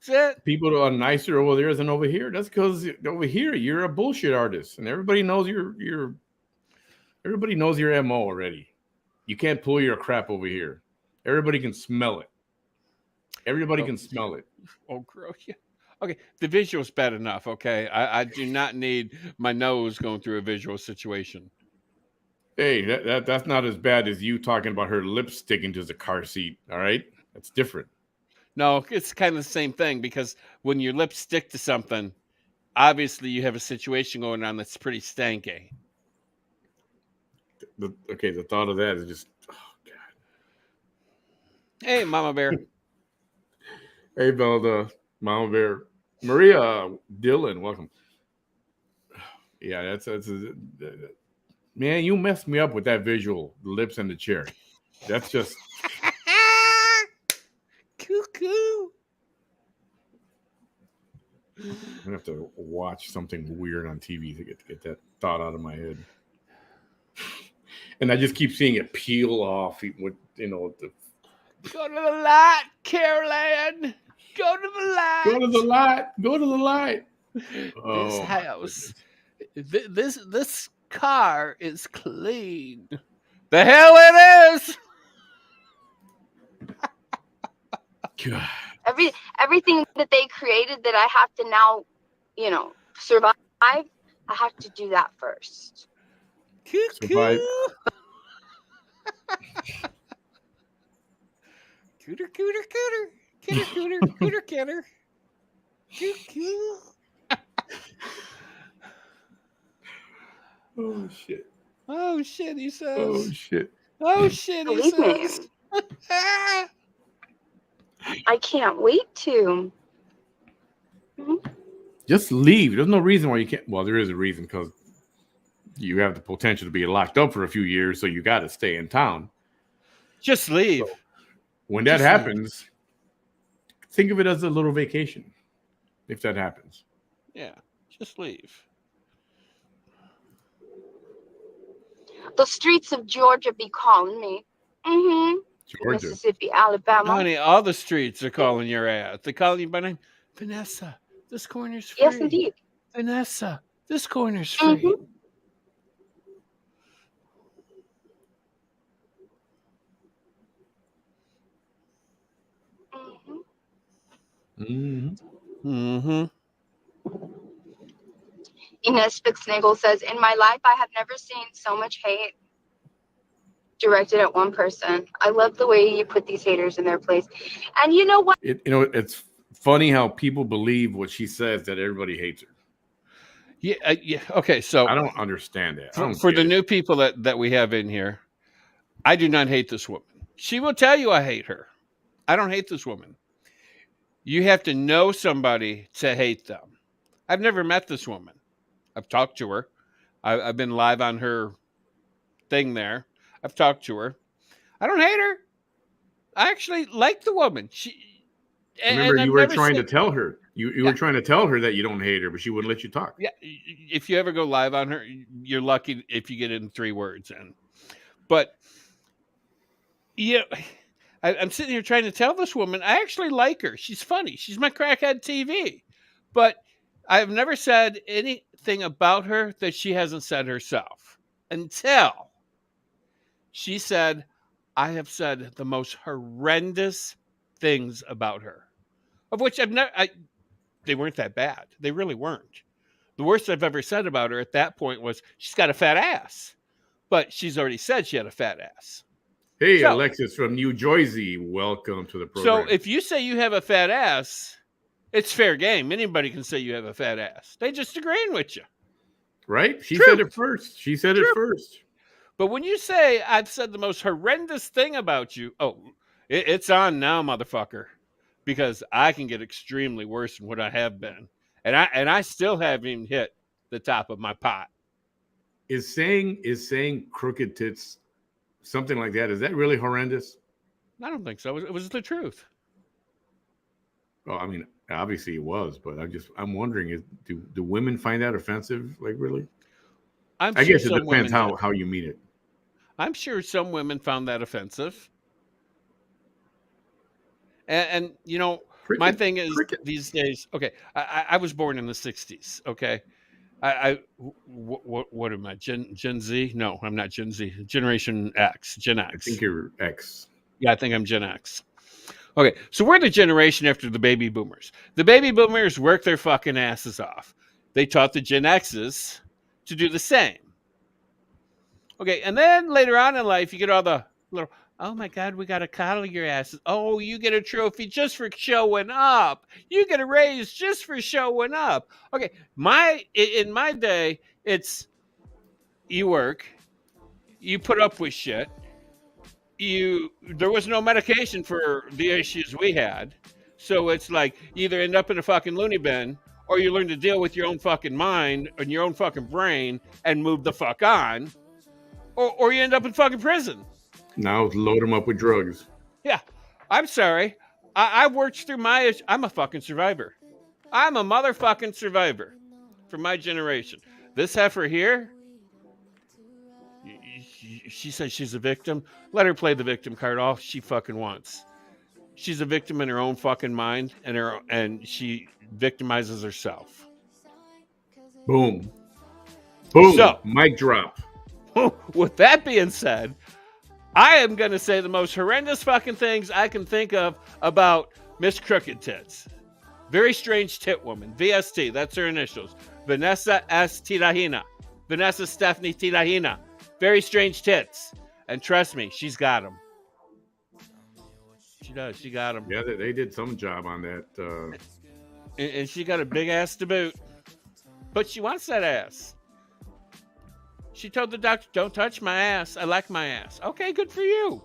That's it. People are nicer over there than over here. That's because over here you're a bullshit artist, and everybody knows everybody knows your MO already. You can't pull your crap over here. Everybody can smell it. Everybody can smell it. Oh, gross. Yeah. Okay, the visual's bad enough. Okay, I do not need my nose going through a visual situation. Hey, that's not as bad as you talking about her lips sticking to the car seat. All right, that's different. No, it's kind of the same thing because when your lips stick to something, obviously you have a situation going on that's pretty stanky. The thought of that is just, oh god. Hey, Mama Bear. Hey, Belda, Mama Bear, Maria Dillon, welcome. Yeah, that's man. You messed me up with that visual, the lips and the chair. That's just cuckoo. I'm gonna have to watch something weird on TV to get that thought out of my head. And I just keep seeing it peel off with Go to the light, Caroline. Go to the light. Go to the light. Go to the light. This house, this car is clean. The hell it is. God. Everything that they created that I have to now, survive. I have to do that first. Survive. Cooter, cooter, cooter. Cooter, cooter, cooter, cooter. Coo, coo. Oh, shit. Oh, shit, he says. Oh, shit. Oh, shit, he says. I can't wait to. Mhm. Just leave. There's no reason why you can't. Well, there is a reason because you have the potential to be locked up for a few years, so you got to stay in town. Just leave. So when that Just leave. happens, think of it as a little vacation. If that happens, Yeah, just leave. The streets of Georgia be calling me. Mm-hmm. Georgia. Mississippi, Alabama. Honey, all the streets are calling your ass. They're calling you by name. Vanessa, this corner's Yes, free. indeed. Vanessa, this corner's free. Mm-hmm. Mm-hmm. Mm-hmm. Mm-hmm. Ines Spixnagel says, in my life, I have never seen so much hate directed at one person. I love the way you put these haters in their place. And you know what? It's funny how people believe what she says that everybody hates her. Yeah, yeah. Okay, so I don't understand that. I don't for get the it. new people that we have in here, I do not hate this woman. She will tell you I hate her. I don't hate this woman. You have to know somebody to hate them. I've never met this woman. I've talked to her. I've been live on her thing there. I've talked to her. I don't hate her. I actually like the woman. Remember, And I've you were never trying to said, tell her. You yeah, were trying to tell her that you don't hate her, but she wouldn't let you talk. yeah. If you ever go live on her, you're lucky if you get in 3 words in. But yeah, I'm sitting here trying to tell this woman I actually like her. She's funny. She's my crackhead TV. But I've never said anything about her that she hasn't said herself until she said, I have said the most horrendous things about her, of which they weren't that bad. They really weren't. The worst I've ever said about her at that point was she's got a fat ass, but she's already said she had a fat ass. Hey, So, Alexis from New Jersey, welcome to the so program. if you say you have a fat ass, it's fair game. Anybody can say you have a fat ass. They just agreeing with you. Right? She True. said it first. She said it first. But when you say I've said the most horrendous thing about you, it's on now, motherfucker, because I can get extremely worse than what I have been, and I still haven't even hit the top of my pot. Is saying crooked tits something like that? Is that really horrendous? I don't think so. It was the truth. Well, I mean, obviously it was, but I'm wondering, do women find that offensive? Like, really? I'm I sure guess it some depends women did. how you mean it. I'm sure some women found that offensive. And you know, my Cricket, thing is cricket. these days. Okay, I was born in the '60s. Okay, what am I? Gen Z? No, I'm not Gen Z. Generation X. Gen I think X. you're X. Yeah, I think I'm Gen X. Okay, so we're the generation after the baby boomers. The baby boomers worked their fucking asses off. They taught the Gen X's to do the same. Okay, and then later on in life, you get all the little, oh my God, we got to coddle your asses. Oh, you get a trophy just for showing up. You get a raise just for showing up. Okay, in my day, it's you work, you put up with shit. There was no medication for the issues we had. So it's like either end up in a fucking loony bin or you learn to deal with your own fucking mind and your own fucking brain and move the fuck on. Or you end up in fucking prison. Now load them up with drugs. Yeah. I'm sorry. I worked through I'm a fucking survivor. I'm a motherfucking survivor for my generation. This heifer here, she says she's a victim. Let her play the victim card all she fucking wants. She's a victim in her own fucking mind, and she victimizes herself. Boom. Boom. So, mic drop. With that being said, I am going to say the most horrendous fucking things I can think of about Miss Crooked Tits. Very strange tit woman. VST, that's her initials. Vanessa S. Tirahina. Vanessa Stephanie Tirahina. Very strange tits. And trust me, she's got them. She does. She got them. Yeah, they did some job on that. And she got a big ass to boot. But she wants that ass. She told the doctor, don't touch my ass. I like my ass. Okay, good for you.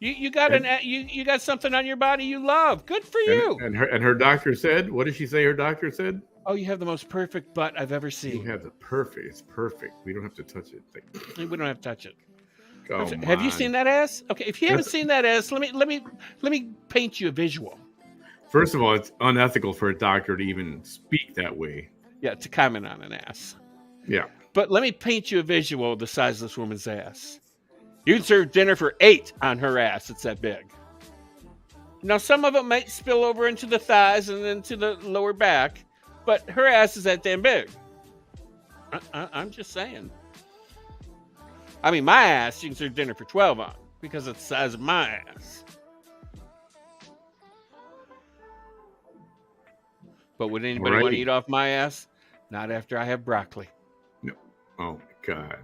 You got you got something on your body you love. Good for you. And her doctor said, what did she say? Her doctor said, "Oh, you have the most perfect butt I've ever you seen. have the perfect. It's perfect. We don't have to touch it. We don't have to touch it." Come Have you on. seen that ass? Okay, if you haven't seen that ass, let me paint you a visual. First of all, it's unethical for a doctor to even speak that way. Yeah, to comment on an ass. Yeah. But let me paint you a visual of the size of this woman's ass. You can serve dinner for 8 on her ass. It's that big. Now, some of it might spill over into the thighs and into the lower back, but her ass is that damn big. I'm just saying. I mean, my ass, you can serve dinner for 12 on because of the size of my ass. But would anybody want to eat off my ass? Not after I have broccoli. No. Oh, my God.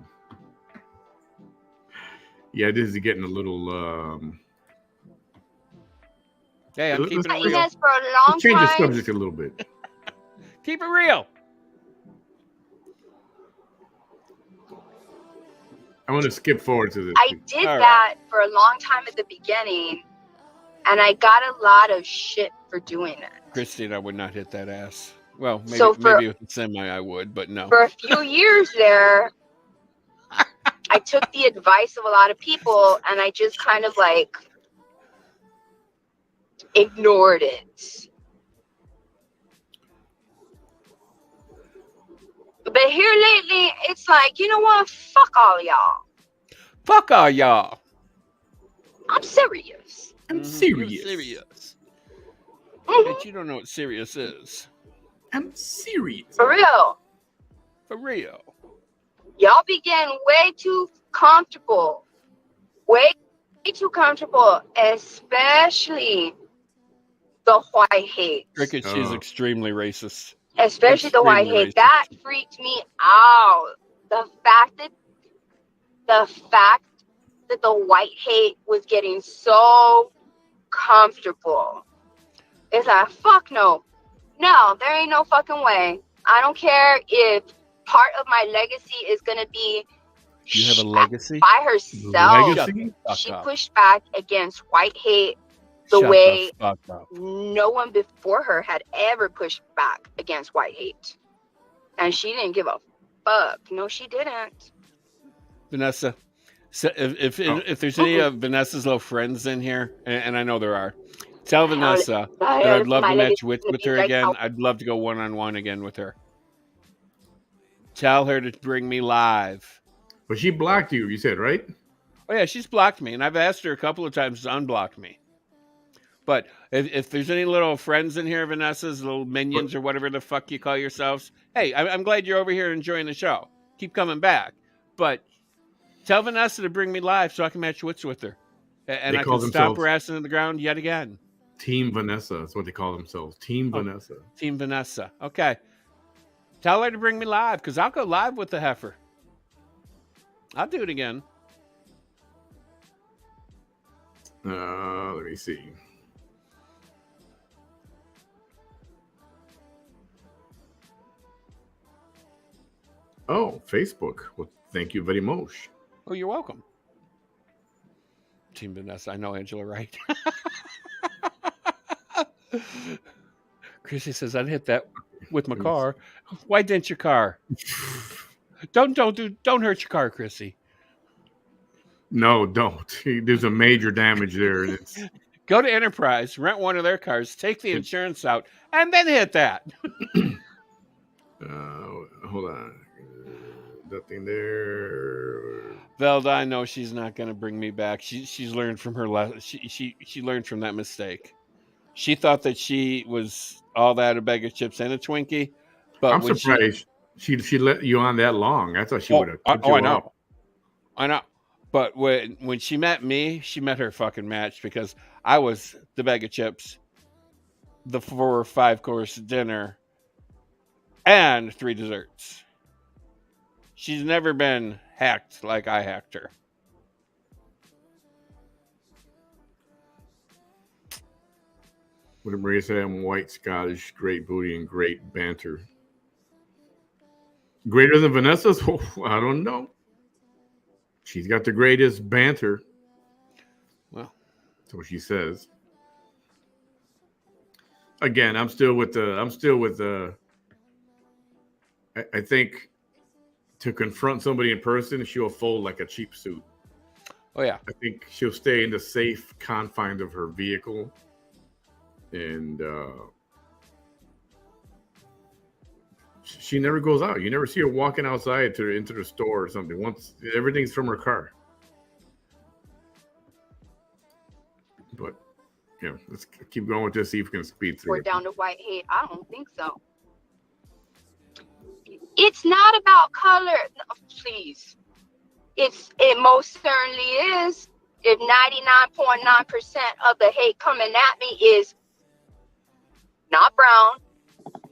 Yeah, this is getting a little... Hey, I'm keeping it real. Yes, for a long change time. the subject a little bit. Keep it real. I want to skip forward to this. I did that for a long time at the beginning, and I got a lot of shit for doing it. Christine, I would not hit that ass. Well, maybe, So maybe with the semi I would, but no. For a few years there, I took the advice of a lot of people, and I just kind of like ignored it. But here lately, it's like, you know what? Fuck all y'all. Fuck all y'all. I'm serious. I'm serious. You're serious. Mm-hmm. But you don't know what serious is. I'm serious. For real. For real. Y'all be getting way too comfortable. Way too comfortable, especially the white hate. Cricket, she's extremely racist. Especially the white hate. That freaked me out. The fact that the white hate was getting so comfortable. It's like, fuck no. No, there ain't no fucking way. I don't care if part of my legacy is going to be you have a legacy? By herself. Legacy? She pushed back against white hate the way no one before her had ever pushed back against white hate. And she didn't give a fuck. No, she didn't. Vanessa, so if there's any of Vanessa's little friends in here, and I know there are, tell Vanessa that I'd love to match with her again. I'd love to go one-on-one again with her. Tell her to bring me live. But she blocked you said, right? Oh, yeah, she's blocked me, and I've asked her a couple of times to unblock me. But if there's any little friends in here, Vanessa's little minions or whatever the fuck you call yourselves, hey, I'm glad you're over here enjoying the show. Keep coming back. But tell Vanessa to bring me live so I can match wits with her. And I can stomp her ass into the ground yet again. Team Vanessa. That's what they call themselves. Team Vanessa. Team Vanessa. Okay. Tell her to bring me live, because I'll go live with the heifer. I'll do it again. Let me see. Oh, Facebook. Well, thank you very much. Oh, you're welcome. Team Vanessa. I know Angela, right? Chrissy says, I'd hit that with my car. Why dent your car? Don't hurt your car, Chrissy. No, don't. There's a major damage there. Go to Enterprise, rent one of their cars, take the insurance out, and then hit that. Hold on. Nothing there. Velda, I know she's not going to bring me back. She's learned from her she learned from that mistake. She thought that she was all that, a bag of chips and a Twinkie. But I'm surprised she let you on that long. I thought she would have. I know. But when she met me, she met her fucking match, because I was the bag of chips, the 4 or 5 course dinner, and 3 desserts. She's never been hacked like I hacked her. What did Maria say? I'm white, Scottish, great booty, and great banter. Greater than Vanessa's? Oh, I don't know. She's got the greatest banter. Well, So she says. Again, I'm still with the. I think to confront somebody in person, she'll fold like a cheap suit. Oh yeah. I think she'll stay in the safe confines of her vehicle, and she never goes out. You never see her walking outside into the store or something. Once everything's from her car. But let's keep going with this. See if we can speed through. We're down to white hate. I don't think so. It's not about color. No, please. It most certainly is. If 99.9% of the hate coming at me is not brown,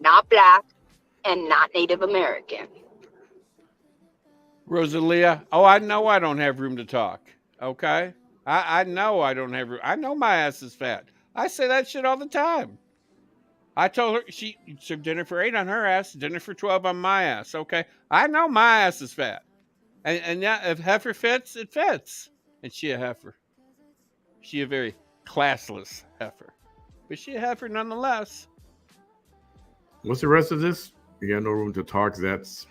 not black, and not Native American. Rosalia, I know I don't have room to talk. Okay? I know I don't have room. I know my ass is fat. I say that shit all the time. I told her she served dinner for 8 on her ass, dinner for 12 on my ass. Okay? I know my ass is fat. And yeah, if heifer fits, it fits. And she a heifer. She a very classless heifer. But she a heifer nonetheless. What's the rest of this? You got no room to talk. That's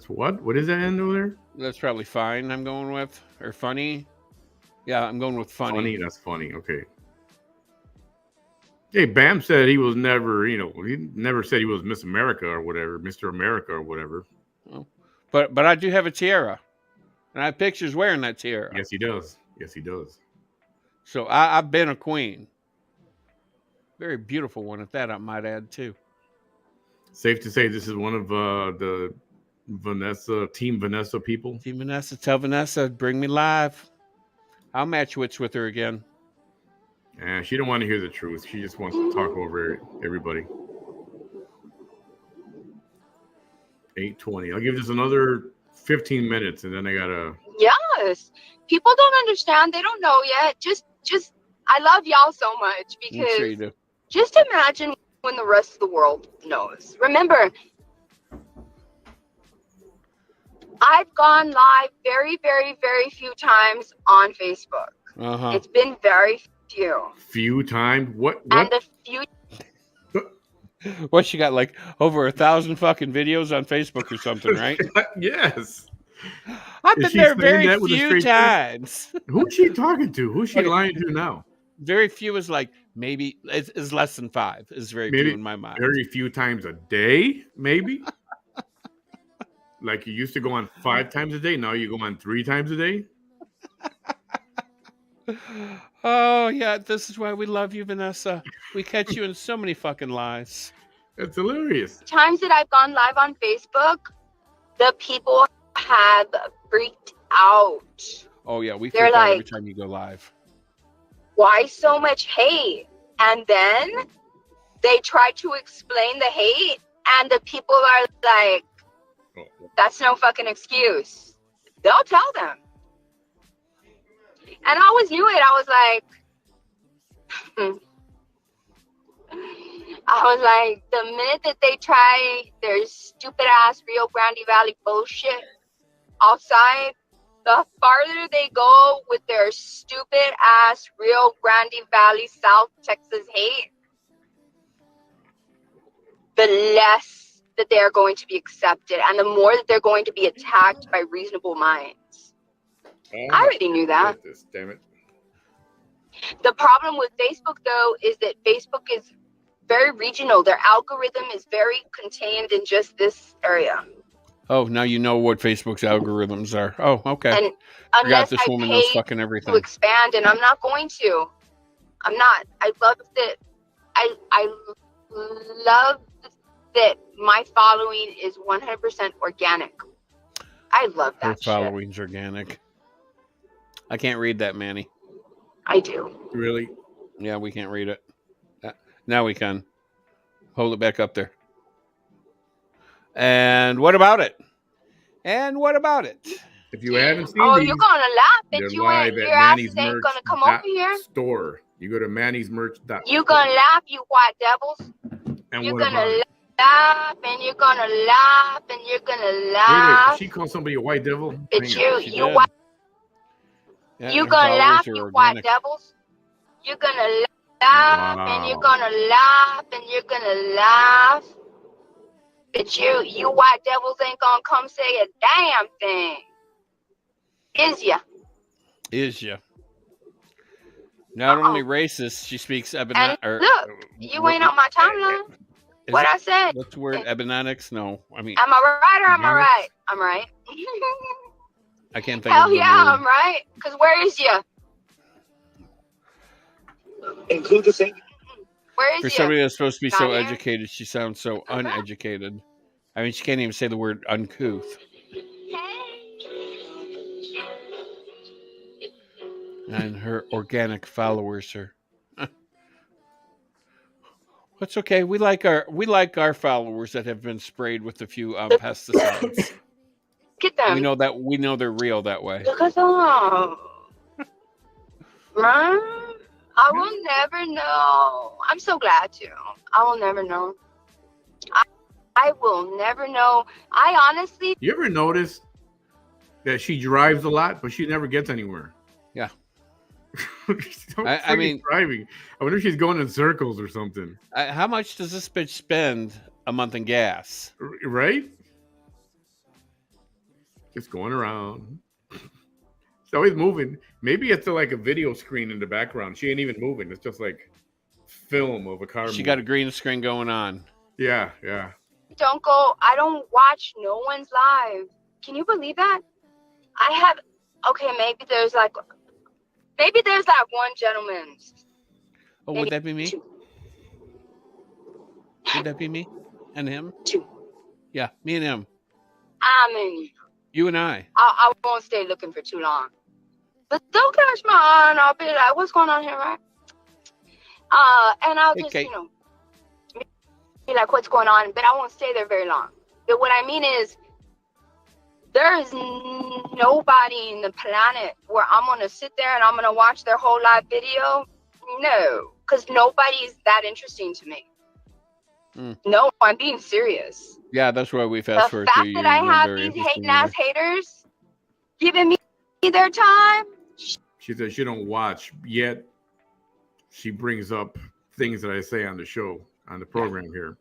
what? What is that end over there? That's probably fine, I'm going with. Or funny. Yeah, I'm going with funny. Funny, that's funny. Okay. Hey, Bam said he was never, he never said he was Miss America or whatever, Mr. America or whatever. Oh. But I do have a tiara. And I have pictures wearing that tiara. Yes, he does. Yes, he does. So I've been a queen. Very beautiful one at that, I might add, too. Safe to say this is one of the Team Vanessa people. Team Vanessa, tell Vanessa, bring me live. I'll match wits with her again. She don't want to hear the truth. She just wants to talk over everybody. 8:20. I'll give this another 15 minutes, and then I gotta. Yes, people don't understand. They don't know yet. Just. I love y'all so much because Sure you do. Just imagine when the rest of the world knows. Remember, I've gone live very, very, very few times on Facebook. Uh-huh. It's been very few. Few times? What? And the few. What, you got like over 1,000 fucking videos on Facebook or something, right? Yes. I've been there very few times. Who's she talking to? Who's she lying to now? Very few is like maybe is less than 5. Is very few in my mind. Very few times a day, maybe. Like you used to go on 5 times a day. Now you go on 3 times a day. Oh yeah, this is why we love you, Vanessa. We catch you in so many fucking lies. That's hilarious. Times that I've gone live on Facebook, the people have freaked out. Oh yeah, we freak out every time you go live. Why so much hate? And then they try to explain the hate, and the people are like, that's no fucking excuse. They'll tell them. And I always knew it. I was like, the minute that they try their stupid ass Rio Grande Valley bullshit outside, the farther they go with their stupid ass Rio Grande Valley, South Texas hate, the less that they're going to be accepted and the more that they're going to be attacked by reasonable minds. I already knew that. Damn it. The problem with Facebook, though, is that Facebook is very regional. Their algorithm is very contained in just this area. Oh, now you know what Facebook's algorithms are. Oh, okay. And unless this woman I knows fucking everything. To expand, and I'm not going to. I'm not. I love that. I love that my following is 100% organic. I love that. Her following's organic. I can't read that, Manny. I do. Really? Yeah, we can't read it. Now we can. Hold it back up there. And what about it? And what about it? If you haven't seen these, you're gonna laugh that you ain't your ass ain't gonna come over here. Store. You go to manny'smerch. You're gonna laugh, you white devils. And you're gonna laugh, and you're gonna laugh, and you're gonna laugh. Wait, she called somebody a white devil? It's you white. Yeah, You her gonna followers laugh, are you white organic. devils. You're gonna laugh and you're Wow. gonna laugh and you're gonna laugh. But you white devils ain't gonna come say a damn thing. Is ya? Is ya? Not only Uh-oh. racist, she speaks And look, you ain't on my timeline. is What it? I said? What's the word? Ebonetics? No, I mean Am I right or am I Eugenics? right? I'm right. I can't think Hell of the yeah, word. I'm right. Cause where is ya? Include the same. Where For is ya? somebody that's supposed to be so Not here. educated, she sounds so Okay. uneducated. I mean, she can't even say the word uncouth. And her organic followers are. It's okay. We like our followers that have been sprayed with a few pesticides. Get them. We know they're real that way. Look at them. Right? I will never know. I'm so glad to. I will never know. I will never know. I honestly. You ever notice that she drives a lot, but she never gets anywhere? Yeah. She's so I freaking mean, driving. I wonder if she's going in circles or something. how much does this bitch spend a month in gas? Right? Just going around. She's always moving. Maybe it's like a video screen in the background. She ain't even moving. It's just like film of a car. She got a green screen going on. Yeah, yeah. Don't go. I don't watch no one's live. Can you believe that? I have. Okay, maybe there's that one gentleman. Oh, Maybe would that be me? two. Would that be me and him? Two. Yeah, me and him. I mean, You and I. I won't stay looking for too long. But don't catch my eye and I'll be like, what's going on here, right? And I'll just, Okay. be like, what's going on? But I won't stay there very long. But what I mean is, there is nobody in the planet where I'm going to sit there and I'm going to watch their whole live video. No, because nobody's that interesting to me. No, I'm being serious. Yeah, that's why we fast The forward fact to you. that I have these hating ass haters giving me their time. She said she don't watch yet. She brings up things that I say on the show, on the program here,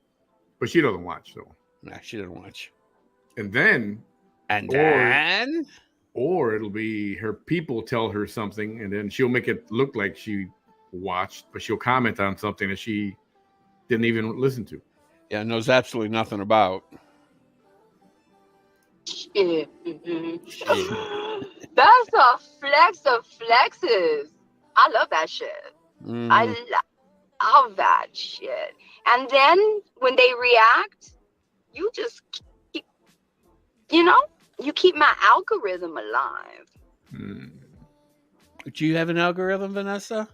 but she doesn't watch though. Nah, she doesn't watch. And then, or it'll be her people tell her something, and then she'll make it look like she watched, but she'll comment on something that she didn't even listen to. Yeah, knows absolutely nothing about. Shit. That's a flex of flexes. I love that shit. I love that shit. And then when they react, you just keep, you keep my algorithm alive. Do you have an algorithm, Vanessa?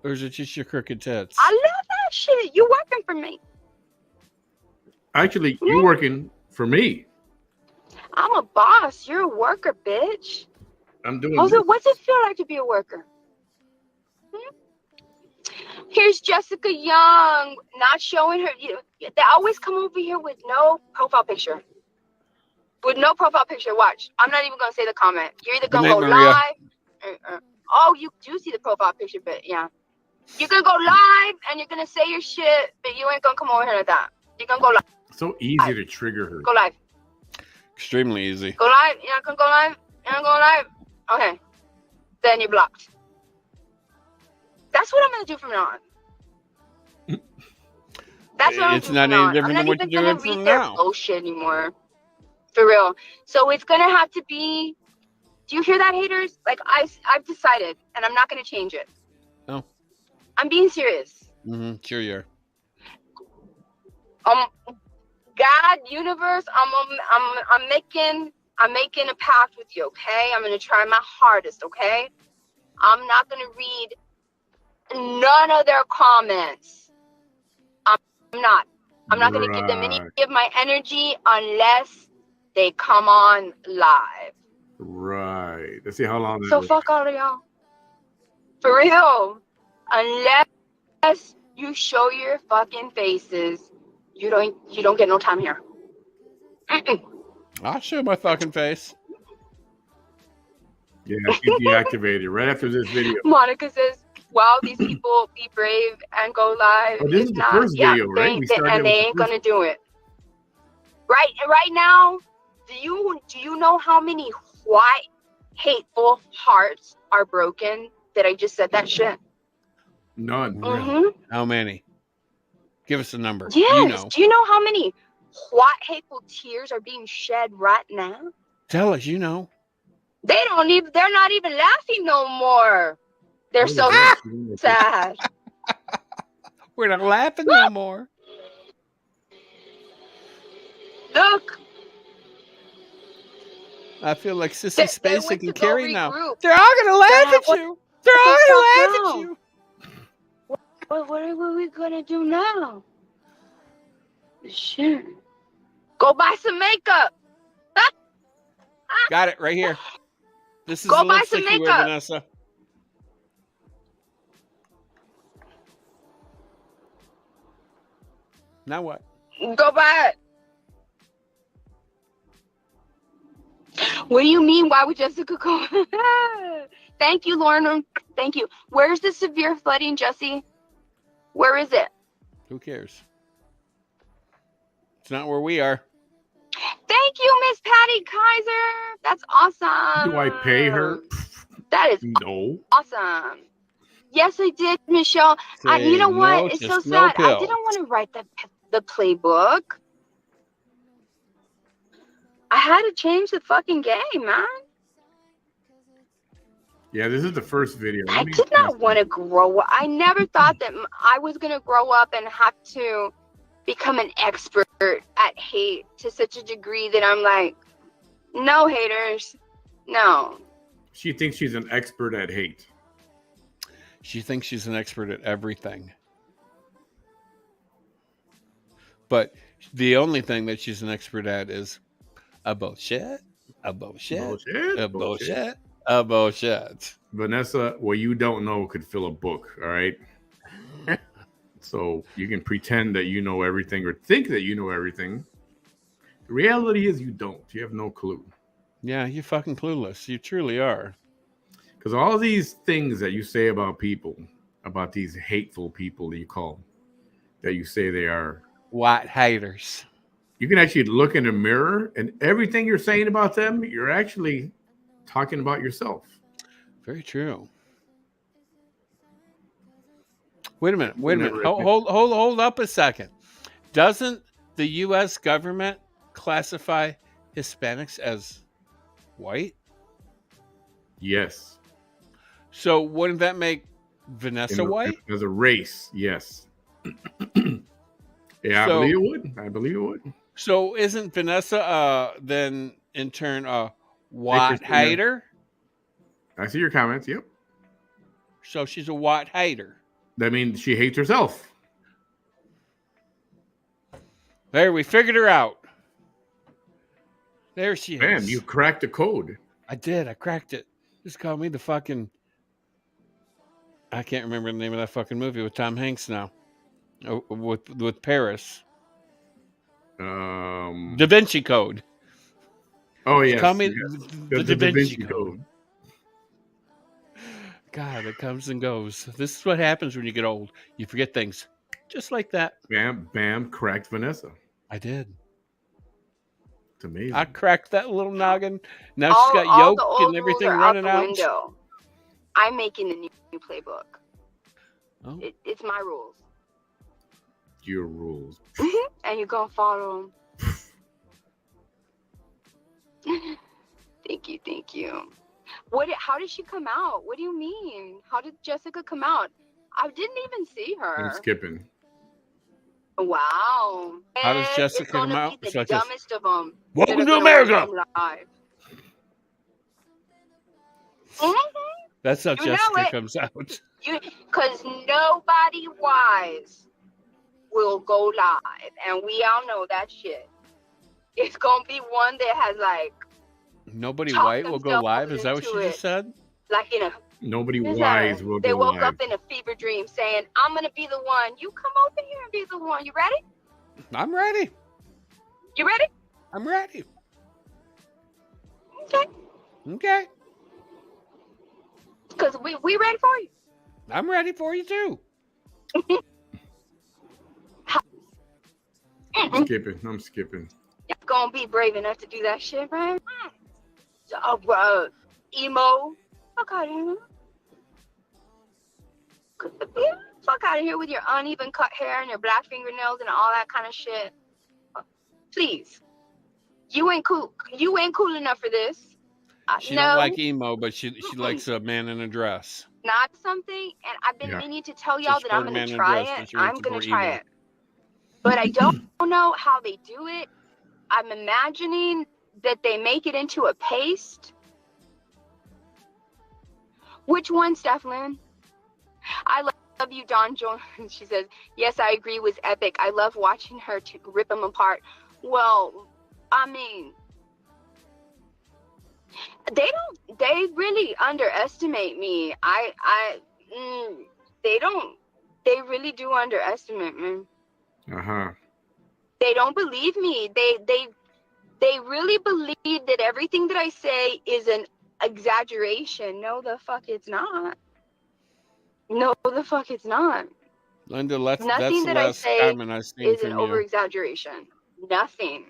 Or is it just your crooked tits? I love that shit. You working for me. Actually, you're working for me. I'm a boss. You're a worker, bitch. I'm doing Also, what's it feel like to be a worker? Here's Jessica Young, not showing her. They always come over here with no profile picture. With no profile picture. Watch. I'm not even going to say the comment. You're either going to go live. Oh, you do see the profile picture, but yeah. You're going to go live and you're going to say your shit, but you ain't going to come over here like that. You're going to go live. So easy to trigger her. Go live. Extremely easy. Go live. You're not going to go live? You're not going live? Okay. Then you're blocked. That's what I'm going to do from now on. That's what it's not any different than what you're doing from now. Bullshit anymore. For real. So it's going to have to be. Do you hear that, haters? Like, I've decided, and I'm not going to change it. No. I'm being serious. Sure you are. God, universe, I'm making a pact with you, okay? I'm gonna try my hardest, okay? I'm not gonna read none of their comments. I'm not gonna give them any of my energy unless they come on live. Right. Let's see how long. So fuck all of y'all. For real. Unless you show your fucking faces, you don't get no time here. I'll show my fucking face. Yeah, she deactivated right after this video. Monica says, "Wow, these people be brave and go live. Oh, this If is the not, first yeah, video, right? We started and with they the ain't first. gonna do it right now. Do you know how many white hateful hearts are broken that I just said that shit? None. Really? Mm-hmm. How many? Give us a number. Yes. You know. Do you know how many white hateful tears are being shed right now? Tell us. You know. They're not even laughing no more. They're so sad. We're not laughing no more. Look. I feel like Sissy Spacek and Carrie now. Regroup. They're all gonna laugh at you. They're all gonna laugh at you. What are we gonna do now? Shit. Go buy some makeup. Got it right here. This is Go the buy lipstick some you wear, makeup. Vanessa. Now what? Go buy it. What do you mean? Why would Jessica go? Thank you, Lauren. Thank you. Where's the severe flooding, Jesse? Where is it? Who cares? It's not where we are. Thank you, Miss Patty Kaiser. That's awesome. Do I pay her? That is No. awesome. Yes, I did, Michelle. You know what? It's so sad. I didn't want to write the playbook. I had to change the fucking game, man. Yeah, this is the first video. I did not want to grow up. I never thought that I was going to grow up and have to become an expert at hate to such a degree that I'm like, no haters, no. She thinks she's an expert at hate. She thinks she's an expert at everything. But the only thing that she's an expert at is a bullshit, a bullshit, Bullshit. a bullshit, a bullshit. Vanessa, what you don't know could fill a book, all right? So you can pretend that you know everything or think that you know everything. The reality is you don't. You have no clue. Yeah, you're fucking clueless. You truly are. Because all these things that you say about people, about these hateful people that you call, that you say they are white haters. You can actually look in the mirror and everything you're saying about them, you're actually talking about yourself. Very true. Wait a minute. Hold up a second. Doesn't the U.S. government classify Hispanics as white? Yes. So wouldn't that make Vanessa white? As a race, yes. Yeah, I believe it would. So isn't Vanessa then in turn a white hater? I see your comments, yep. So she's a white hater. That means she hates herself. There, we figured her out. There she is. Man, you cracked the code. I did. I cracked it. Just call me the fucking... I can't remember the name of that fucking movie with Tom Hanks now. With Paris. Da Vinci Code. Oh, yes. Call me yes. the Da Vinci Code. God, it comes and goes. This is what happens when you get old. You forget things. Just like that. Bam, bam, cracked Vanessa. I did. It's amazing. I cracked that little noggin. Now she's got yolk and everything running out. Window. I'm making the new playbook. Oh. It's my rules. Your rules. And you're going to follow them. Thank you. How did she come out? What do you mean? How did Jessica come out? I didn't even see her. I'm skipping. Wow. How does Jessica come out? It's the dumbest of them. Welcome to America. That's how Jessica comes out. Because nobody wise will go live. And we all know that shit. It's going to be one that has like... Nobody white will go live? Is that what you just said? Like in a... Nobody wise will go live. They woke up in a fever dream saying, I'm going to be the one. You come over here and be the one. You ready? I'm ready. You ready? I'm ready. Okay. Because we ready for you. I'm ready for you too. I'm skipping. You're gonna be brave enough to do that shit, right? Oh, bro. Emo. Fuck out of here. Fuck out of here with your uneven cut hair and your black fingernails and all that kind of shit. Please. You ain't cool. You ain't cool enough for this. She No. don't like emo, but she likes a man in a dress. Not something, and I've been meaning to tell y'all that I'm Support a gonna man in a try dress, but it. she won't I'm gonna support try emo. it. But I don't know how they do it. I'm imagining that they make it into a paste. Which one, Stephlyn? I love you, Dawn Jones. She says, yes, I agree, was epic. I love watching her to rip them apart. Well, I mean, they really underestimate me. They really do underestimate me. Uh-huh. They don't believe me. They really believe that everything that I say is an exaggeration. No, the fuck it's not. No, the fuck it's not. Linda, Nothing that's the that I last say comment I've seen is an from you. over exaggeration. Nothing.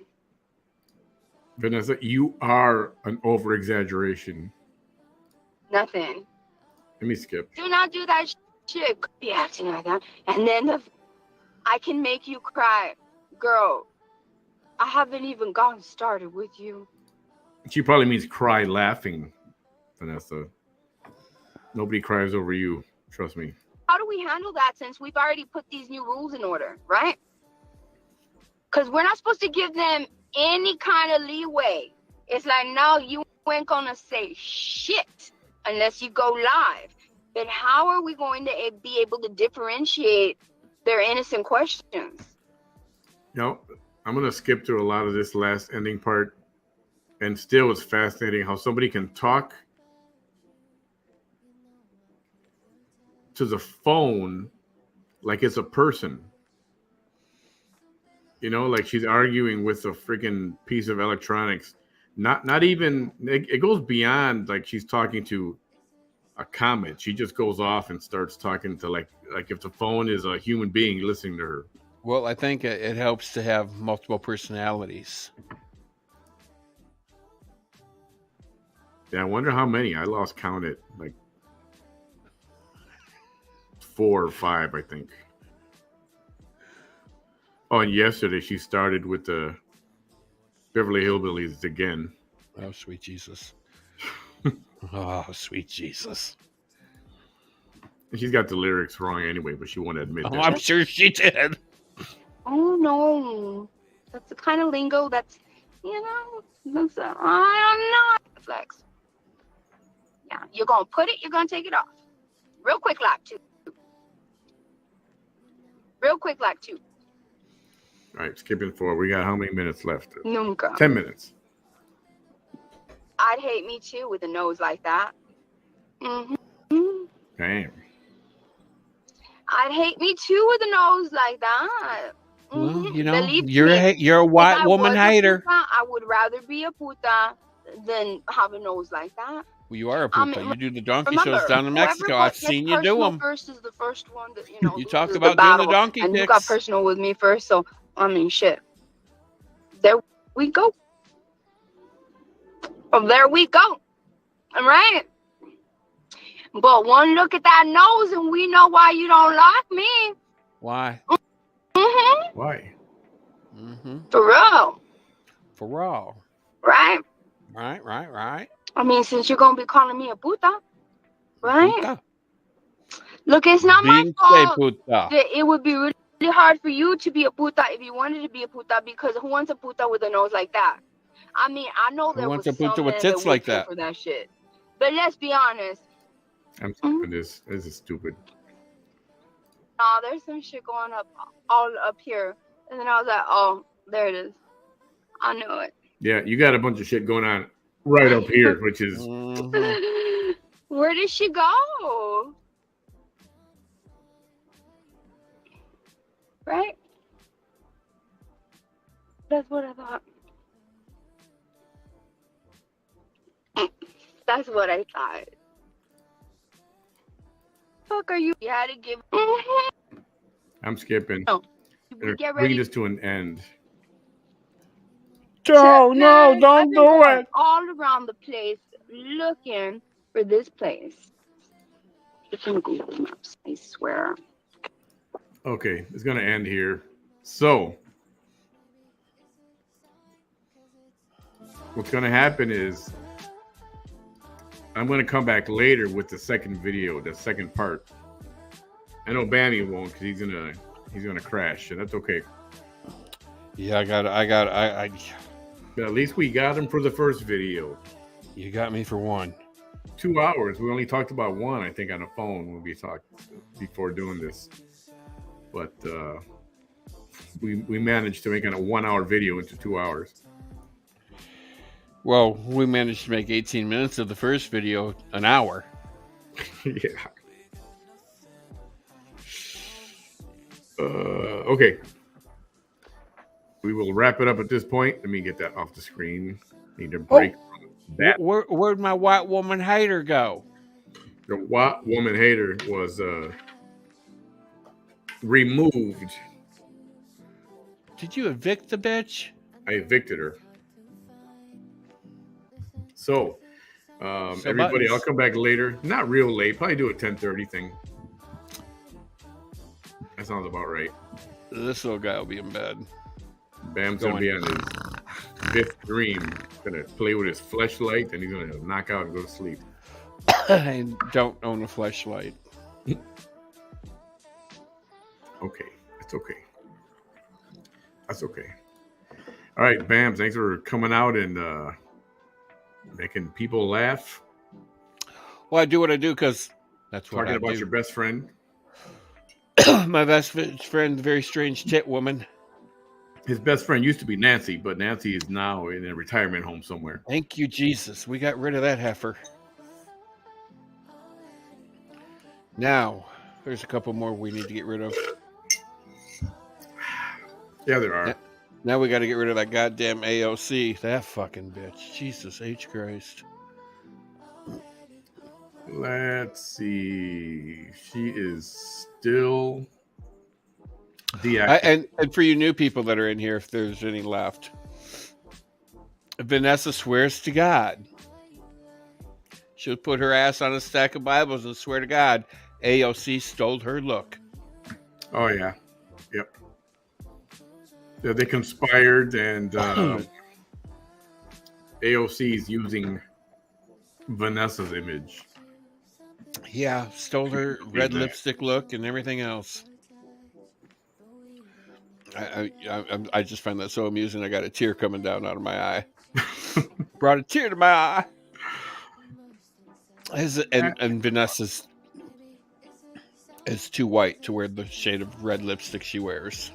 Vanessa, you are an over exaggeration. Nothing. Let me skip. Do not do that shit. Be acting like that. And then I can make you cry. Girl, I haven't even gotten started with you. She probably means cry laughing, Vanessa. Nobody cries over you. Trust me. How do we handle that since we've already put these new rules in order, right? Because we're not supposed to give them any kind of leeway. It's like, no, you ain't gonna say shit unless you go live. But how are we going to be able to differentiate their innocent questions? No, I'm going to skip through a lot of this last ending part. And still, it's fascinating how somebody can talk to the phone like it's a person. You know, like she's arguing with a freaking piece of electronics. Not even, it goes beyond like she's talking to a comment. She just goes off and starts talking to like if the phone is a human being listening to her. Well, I think it helps to have multiple personalities. Yeah, I wonder how many. I lost count at like 4 or 5, I think. Oh, and yesterday she started with the Beverly Hillbillies again. Oh, sweet Jesus. Oh, sweet Jesus. And she's got the lyrics wrong anyway, but she won't admit that. I'm sure she did. Oh, no. That's the kind of lingo that's, that's I don't know. Flex. Yeah, you're going to put it, you're going to take it off. Real quick, lap 2. Real quick, lap 2. All right, skipping forward. We got how many minutes left? Nunca. 10 minutes. I'd hate me too with a nose like that. Mm-hmm. Damn. I'd hate me too with a nose like that. Well, Believe you're a white woman hater. I would rather be a puta than have a nose like that. Well, you are a puta. You do the donkey shows down in Mexico. I've seen you do them. First is the first one that You talked about doing the donkey and kicks. you got personal with me first, so I mean, shit. There we go. From there we go. All right. But one look at that nose, and we know why you don't like me. Why? Mm-hmm. Why? Mm-hmm. For real. For real. Right. Right. I mean, since you're gonna be calling me a puta, right? Puta. Look, it's not my fault puta. that it would be really hard for you to be a puta if you wanted to be a puta, because who wants a puta with a nose like that? I mean, I know there was some men with tits that like would kill that for that shit, but let's be honest. I'm skipping this. This is stupid. Nah, there's some shit going up all up here, and then I was like, oh, there it is. I knew it. Yeah, you got a bunch of shit going on right up here, which is. Mm-hmm. Where did she go? Right? That's what I thought. That's what I thought. fuck are you? You had to give. I'm skipping. No. Get bring this to an end. No, don't do it. All around the place looking for this place. It's on Google Maps, I swear. Okay, it's gonna end here. So, what's gonna happen is I'm gonna come back later with the second video, the second part. I know Manny won't because he's gonna crash, and that's okay. Yeah, I But at least we got him for the first video. You got me for one. 2 hours. We only talked about one, I think, on the phone when we talked before doing this. But we managed to make a 1 hour video into 2 hours. Well, we managed to make 18 minutes of the first video an hour. Yeah. Okay. We will wrap it up at this point. Let me get that off the screen. Need to break that. Where'd my white woman hater go? The white woman hater was removed. Did you evict the bitch? I evicted her. So everybody, buttons. I'll come back later. Not real late. Probably do a 10:30 thing. That sounds about right. This little guy will be in bed. Bam's gonna be on his fifth dream. Gonna play with his fleshlight, and he's gonna knock out and go to sleep. I don't own a fleshlight. Okay, that's okay. That's okay. All right, Bam. Thanks for coming out and making people laugh. Well, I do what I do because that's what I do. Talking about your best friend. My best friend, very strange tit woman. His best friend used to be Nancy, but Nancy is now in a retirement home somewhere. Thank you, Jesus. We got rid of that heifer. Now, there's a couple more we need to get rid of. Yeah, there are. Now we got to get rid of that goddamn AOC. That fucking bitch. Jesus H. Christ. Let's see. She is still deactivated. And for you new people that are in here, if there's any left, Vanessa swears to God she'll put her ass on a stack of Bibles and swear to God AOC stole her look. Oh, yeah. Yep. Yeah, they conspired, and AOC is using Vanessa's image. Yeah, stole her red lipstick look and everything else. I just find that so amusing. I got a tear coming down out of my eye. Brought a tear to my eye. And Vanessa's is too white to wear the shade of red lipstick she wears.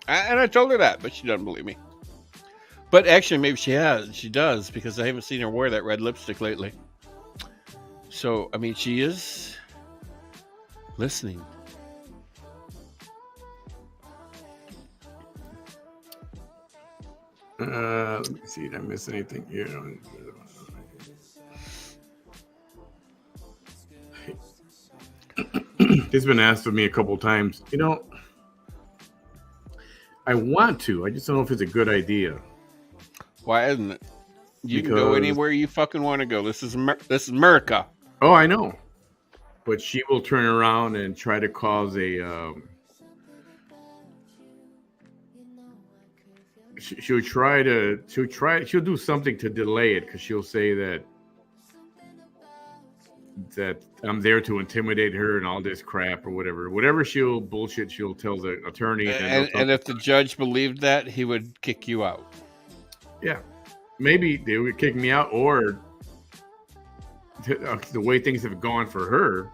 And I told her that, but she doesn't believe me. But actually, maybe she does, because I haven't seen her wear that red lipstick lately. So, I mean, she is listening. Let me see. Did I miss anything here? It's been asked of me a couple times. You know, I want to. I just don't know if it's a good idea. Why isn't it? You can go anywhere you fucking want to go. This is America. Oh, I know. But she will turn around and try to cause a. She'll do something to delay it, because she'll say that I'm there to intimidate her and all this crap or whatever she'll tell the attorney. And if the judge believed that, he would kick you out. Yeah, maybe they would kick me out, or the way things have gone for her,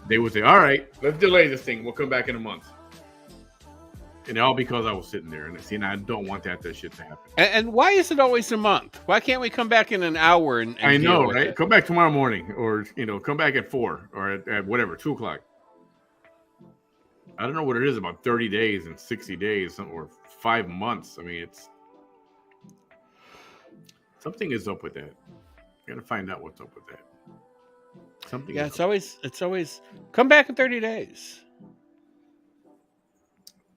they would say, all right, let's delay this thing. We'll come back in a month. And all because I was sitting there, and I don't want that shit to happen. And why is it always a month? Why can't we come back in an hour? And I know, right? It? Come back tomorrow morning, or come back at 4 or at whatever 2:00. I don't know what it is about 30 days and 60 days or 5 months. I mean, something is up with that. Got to find out what's up with that. Something. Yeah, it's always come back in 30 days.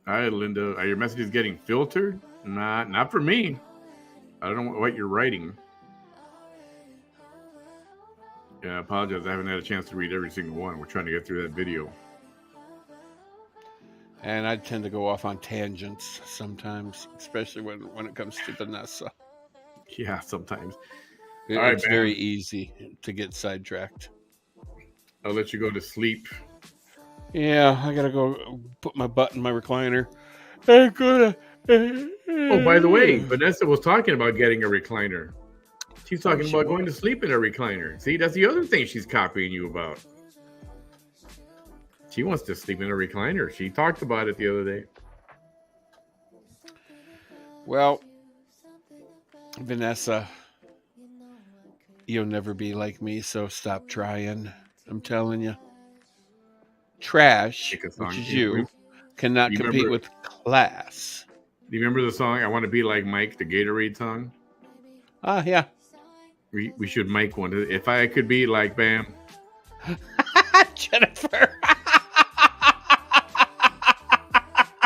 All right, Linda. Are your messages getting filtered? Not for me. I don't know what you're writing. Yeah, I apologize. I haven't had a chance to read every single one. We're trying to get through that video. And I tend to go off on tangents sometimes, especially when it comes to Vanessa. Yeah, sometimes. It's very easy to get sidetracked. I'll let you go to sleep. Yeah, I gotta go put my butt in my recliner. I'm gonna. Oh, by the way, Vanessa was talking about getting a recliner. She's talking about going to sleep in a recliner. See, that's the other thing she's copying you about. She wants to sleep in a recliner. She talked about it the other day. Well, Vanessa, you'll never be like me, so stop trying. I'm telling you. Trash, which is you, cannot compete with class. Do you remember the song, I Want to Be Like Mike, the Gatorade song? Yeah. We should make one. If I could be like Bam. Jennifer.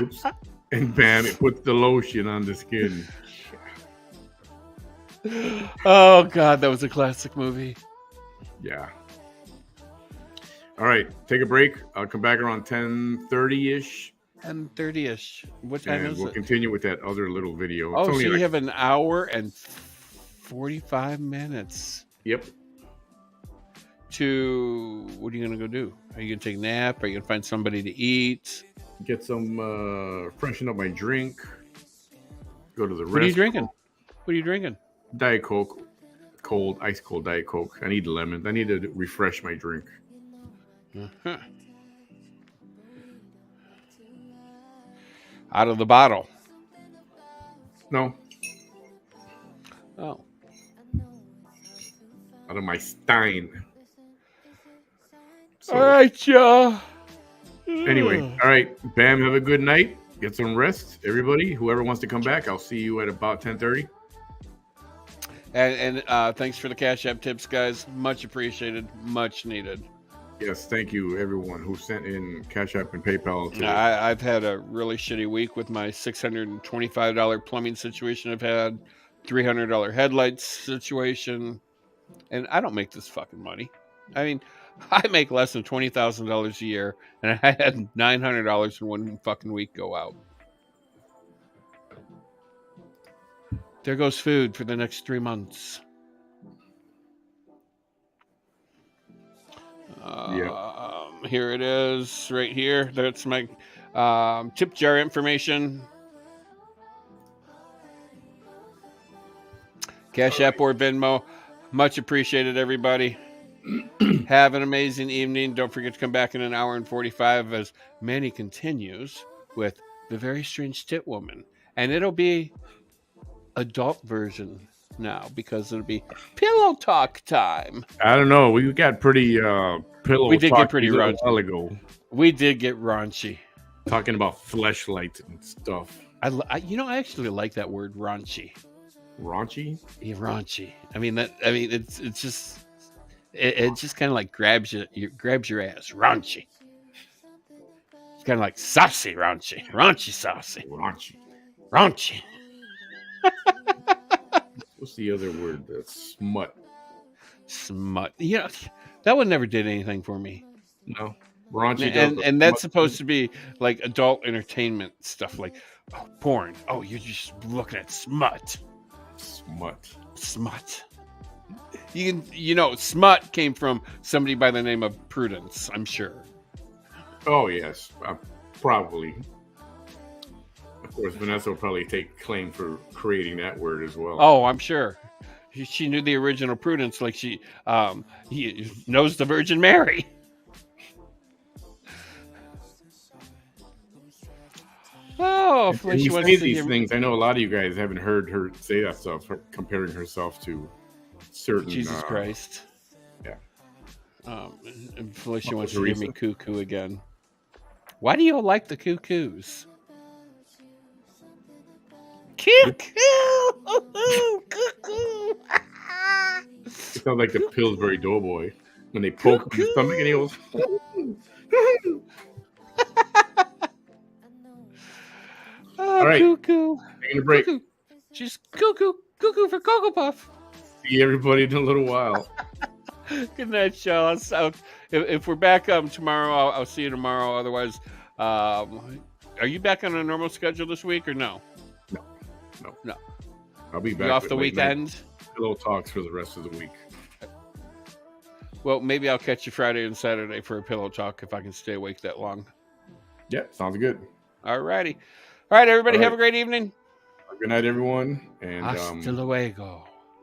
Oops. And Bam, it puts the lotion on the skin. Oh, God, that was a classic movie. Yeah. All right, take a break. I'll come back around 10:30-ish. 10:30-ish. What time is it? We'll continue with that other little video. Oh, so you have an hour and 45 minutes. Yep. What are you going to go do? Are you going to take a nap? Are you going to find somebody to eat? Get some, freshen up my drink. Go to the restaurant. What are you drinking? What are you drinking? Diet Coke. Ice cold Diet Coke. I need lemon. I need to refresh my drink. Uh-huh. Out of the bottle. No. Oh. Out of my stein. So, all right, Joe. Anyway, all right. Bam, have a good night. Get some rest. Everybody, whoever wants to come back, I'll see you at about 10:30. And thanks for the Cash App tips, guys. Much appreciated. Much needed. Yes, thank you, everyone who sent in Cash App and PayPal. I've had a really shitty week with my $625 plumbing situation. I've had $300 headlights situation, and I don't make this fucking money. I mean, I make less than $20,000 a year, and I had $900 in one fucking week go out. There goes food for the next 3 months. Here it is, right here. That's my tip jar information. Cash App or Venmo. Much appreciated, everybody. Have an amazing evening. Don't forget to come back in an hour and 45 as Manny continues with The Very Strange Tit Woman. And it'll be adult version now because it'll be pillow talk time. I don't know. We got pretty pillow. We did get pretty raunchy raunchy. A while ago. We did get raunchy. Talking about fleshlights and stuff. I actually like that word, raunchy. Raunchy? Yeah, raunchy. It's just it just kind of like grabs your ass. Raunchy. It's kind of like saucy, raunchy, saucy, raunchy. What's the other word? That's smut. Smut. Yeah, that one never did anything for me. No. Raunchy. And that's supposed to be like adult entertainment stuff, like porn. Oh, you're just looking at smut. Smut. Smut came from somebody by the name of Prudence, I'm sure. Oh yes, probably. Of course, Vanessa will probably take claim for creating that word as well. Oh, I'm sure. She knew the original Prudence, like he knows the Virgin Mary. Oh, when you say these things, I know a lot of you guys haven't heard her say that stuff, comparing herself to certain Jesus Christ. Yeah. And Felicia wants to hear me cuckoo again. Why do you like the cuckoos? Cuckoo! It sounds like the Pillsbury Doughboy. when they poke him in the stomach, and he goes. Oh, All right, cuckoo. taking a break. Cuckoo. She's cuckoo for Cocoa Puff. See everybody in a little while. Good night, y'all. If we're back tomorrow, I'll see you tomorrow. Otherwise, are you back on a normal schedule this week or no? No. I'll be back. You off the weekend? Pillow talks for the rest of the week. Well, maybe I'll catch you Friday and Saturday for a pillow talk if I can stay awake that long. Yeah, sounds good. All righty. All right, everybody, All right. have a great evening. Good night, everyone. And Hasta luego.